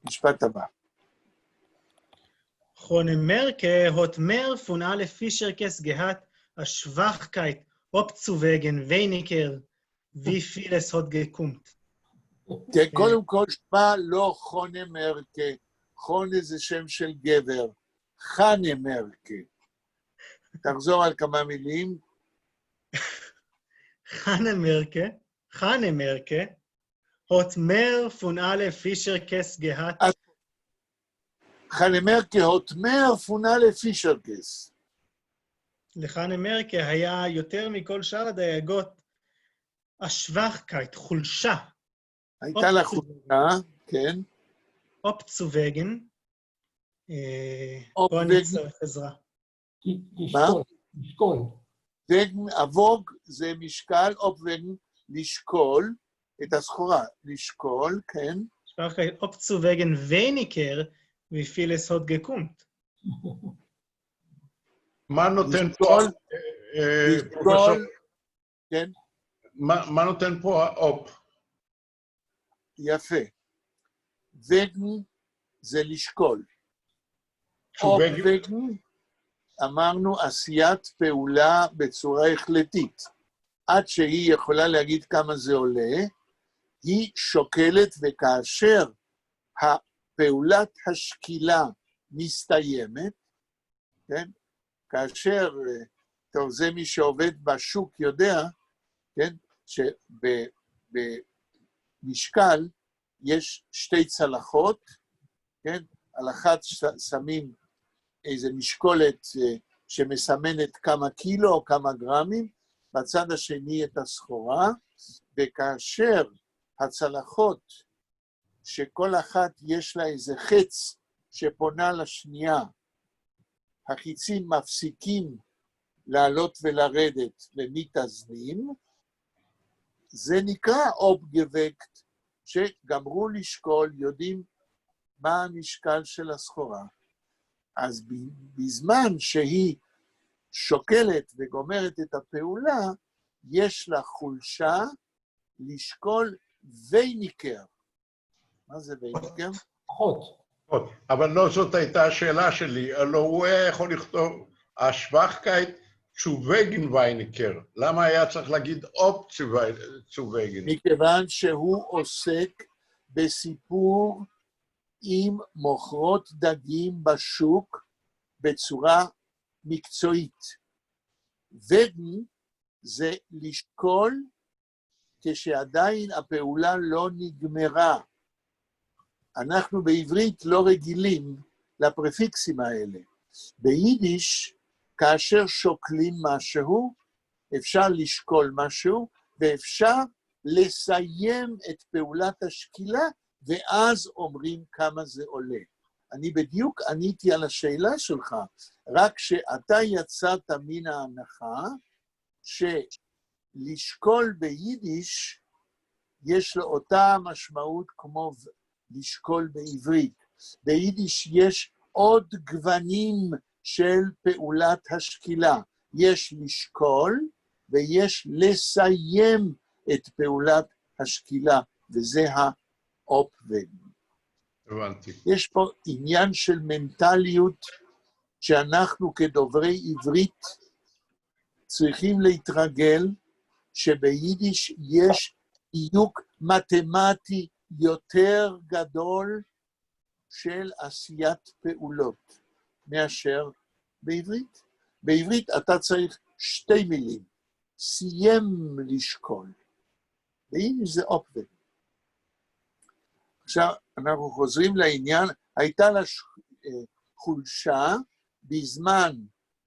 [SPEAKER 1] משפט הבא.
[SPEAKER 3] Honemerke hat mehr von alle Fischerkes gehabt, a Schwachkeit, abzuwägen weniger, wie viel es hat gekommt.
[SPEAKER 1] קודם כל שמה לא חונמרקה, חונה זה שם של גבר, חנמרקה. תחזור על כמה מילים.
[SPEAKER 3] Hanemmerke hat mehr von alle Fischerkes gehabt.
[SPEAKER 1] חנמרקה hat mehr von alle Fischerkes.
[SPEAKER 3] לחנמרקה היה יותר מכל שאר הדייגות, השווחקייט, חולשה.
[SPEAKER 1] הייתה לה חולשה, כן.
[SPEAKER 3] אופצווגן. בוא נצטרך עזרה.
[SPEAKER 6] לשקול.
[SPEAKER 1] אבוג זה משקל, אופווגן, לשקול את הסחורה. לשקול, כן.
[SPEAKER 3] שווחקייט, אופצווגן וניקר, wie viel es hat gekommt.
[SPEAKER 5] מה נותן פה?
[SPEAKER 1] לשקול, כן.
[SPEAKER 5] מה נותן פה האופ?
[SPEAKER 1] יפה. וגן זה לשקול.
[SPEAKER 5] שווגן?
[SPEAKER 1] וגן, אמרנו, עשיית פעולה בצורה החלטית. עד שהיא יכולה להגיד כמה זה עולה, היא שוקלת, וכאשר פעולת השקילה מסתיימת, כן? כאשר, טוב, זה מי שעובד בשוק יודע, כן? שבמשקל יש שתי צלחות, כן? על אחת שמים איזו משקולת שמסמנת כמה קילו או כמה גרמים, בצד השני את הסחורה, וכאשר הצלחות שכל אחת יש לה איזה חץ שפונה לשנייה, החיצים מפסיקים לעלות ולרדת ומתאזנים, זה נקרא אובגווקט, שגמרו לשקול, יודעים מה המשקל של הסחורה. אז בזמן שהיא שוקלת וגומרת את הפעולה, יש לה חולשה לשקול וייניקר. מה זה וייניקר?
[SPEAKER 6] אחות.
[SPEAKER 5] אבל לא זאת הייתה השאלה שלי, הלא הוא היה יכול לכתוב, השווחקייט צווגן וייניקר. למה היה צריך להגיד אופ צווגן?
[SPEAKER 1] מכיוון שהוא עוסק בסיפור עם מוכרות דגים בשוק בצורה מקצועית. וגן זה לשקול כשעדיין הפעולה לא נגמרה. אנחנו בעברית לא רגילים לפרפיקסים האלה. ביידיש, כאשר שוקלים משהו, אפשר לשקול משהו, ואפשר לסיים את פעולת השקילה, ואז אומרים כמה זה עולה. אני בדיוק עניתי על השאלה שלך, רק שאתה יצאת מן ההנחה, שלשקול ביידיש, יש לו אותה משמעות כמו לשקול בעברית. ביידיש יש עוד גוונים של פעולת השקילה. יש לשקול ויש לסיים את פעולת השקילה, וזה האופווגן.
[SPEAKER 5] הבנתי.
[SPEAKER 1] יש פה עניין של מנטליות שאנחנו כדוברי עברית צריכים להתרגל, שביידיש יש דיוק מתמטי יותר גדול של עשיית פעולות מאשר בעברית. בעברית אתה צריך שתי מילים, סיים לשקול. ביידיש זה אופווגן. עכשיו אנחנו חוזרים לעניין, הייתה לה חולשה בזמן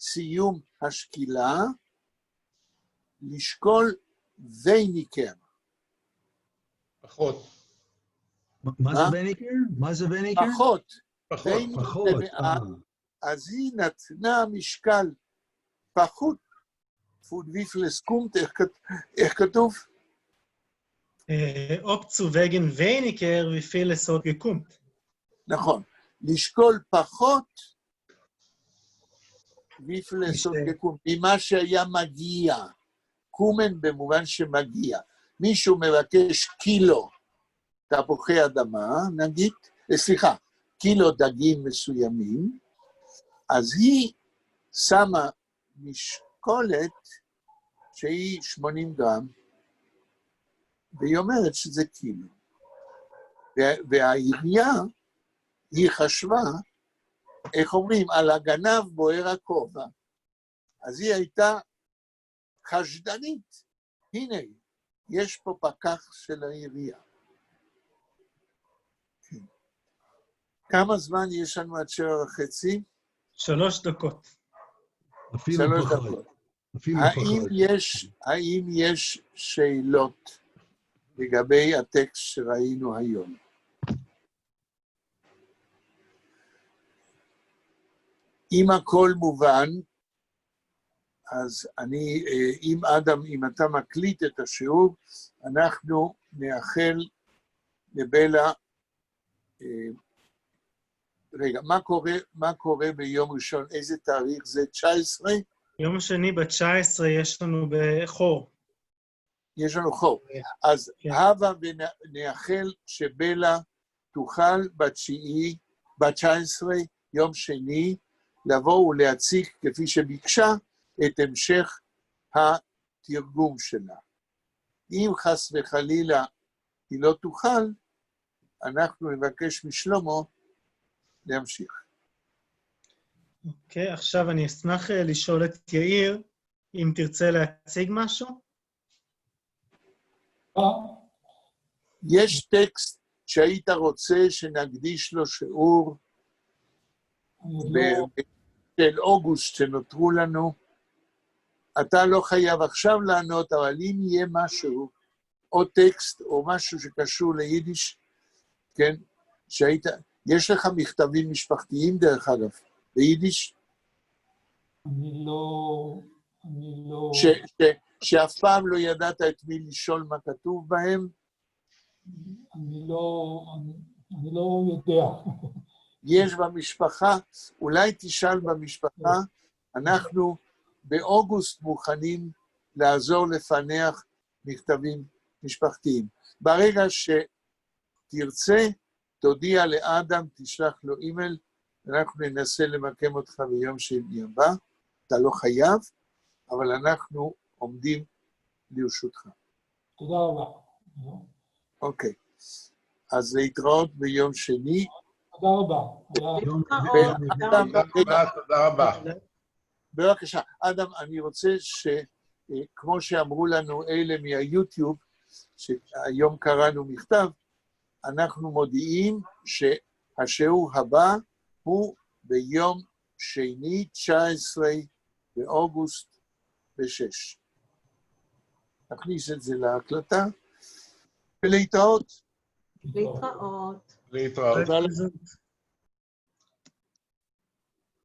[SPEAKER 1] סיום השקילה, לשקול וייניקר.
[SPEAKER 5] פחות.
[SPEAKER 4] מה זה וייניקר? מה זה וייניקר?
[SPEAKER 1] פחות.
[SPEAKER 5] פחות.
[SPEAKER 1] וייניקר
[SPEAKER 4] פחות.
[SPEAKER 1] זה מעט. אז היא נתנה משקל פחות. פוד ויפלס קומט, איך כתוב?
[SPEAKER 3] Ob zu wegen weniger, wie viel es so gekommt.
[SPEAKER 1] נכון. לשקול פחות, ויפלס קומט, ממה שהיה מגיע. קומן במובן שמגיע. מישהו מבקש קילו תפוחי אדמה, נגיד, סליחה, קילו דגים מסוימים, אז היא שמה משקולת שהיא 80 גרם, והיא אומרת שזה קילו. והעירייה, היא חשבה, איך אומרים, על הגנב בוער הכובע. אז היא הייתה חשדנית. הנה, יש פה פקח של העירייה. כן. כמה זמן יש לנו עד 7:30?
[SPEAKER 3] 3 דקות.
[SPEAKER 4] אפילו
[SPEAKER 1] 3
[SPEAKER 4] פחות.
[SPEAKER 1] דקות.
[SPEAKER 4] אפילו פחות.
[SPEAKER 1] האם יש שאלות לגבי הטקסט שראינו היום? אם הכל מובן, אז אני, אם אדם, אם אתה מקליט את השיעור, אנחנו נאחל לבלה, רגע, מה קורה ביום ראשון? איזה תאריך זה? 19?
[SPEAKER 3] יום שני ב-19 יש לנו בחור.
[SPEAKER 1] יש לנו חור. אז הבה ונאחל שבלה תוכל ב-19, יום שני, לבוא ולהציג כפי שביקשה את המשך התרגום שלה. אם חס וחלילה היא לא תוכל, אנחנו נבקש משלמה להמשיך.
[SPEAKER 3] אוקיי, עכשיו אני אשמח לשאול את יאיר, אם תרצה להציג משהו?
[SPEAKER 1] יש טקסט שהיית רוצה שנקדיש לו שיעור של אוגוסט שנותרו לנו? אתה לא חייב עכשיו לענות, אבל אם יהיה משהו, או טקסט, או משהו שקשור ליידיש, כן, שהיית, יש לך מכתבים משפחתיים דרך אגב, ביידיש?
[SPEAKER 6] אני לא...
[SPEAKER 1] שאף פעם לא ידעת את מי לשאול מה כתוב בהם?
[SPEAKER 6] אני לא יודע.
[SPEAKER 1] יש במשפחה, אולי תשאל במשפחה, אנחנו באוגוסט מוכנים לעזור לפענח מכתבים משפחתיים. ברגע שתרצה, תודיע לאדם, תשלח לו אימייל, אנחנו ננסה למקם אותך ביום שני הבא, אתה לא חייב, אבל אנחנו עומדים לרשותך.
[SPEAKER 6] תודה רבה.
[SPEAKER 1] אוקיי, אז להתראות ביום שני.
[SPEAKER 6] תודה רבה.
[SPEAKER 5] תודה רבה.
[SPEAKER 1] בבקשה, אדם, אני רוצה שכמו שאמרו לנו אלה מהיוטיוב, שהיום קראנו מכתב, אנחנו מודיעים שהשיעור הבא הוא ביום שני 19 באוגוסט ב-6. נכניס את זה להקלטה, ולהתראות.
[SPEAKER 2] להתראות.
[SPEAKER 5] להתראות.
[SPEAKER 1] תודה.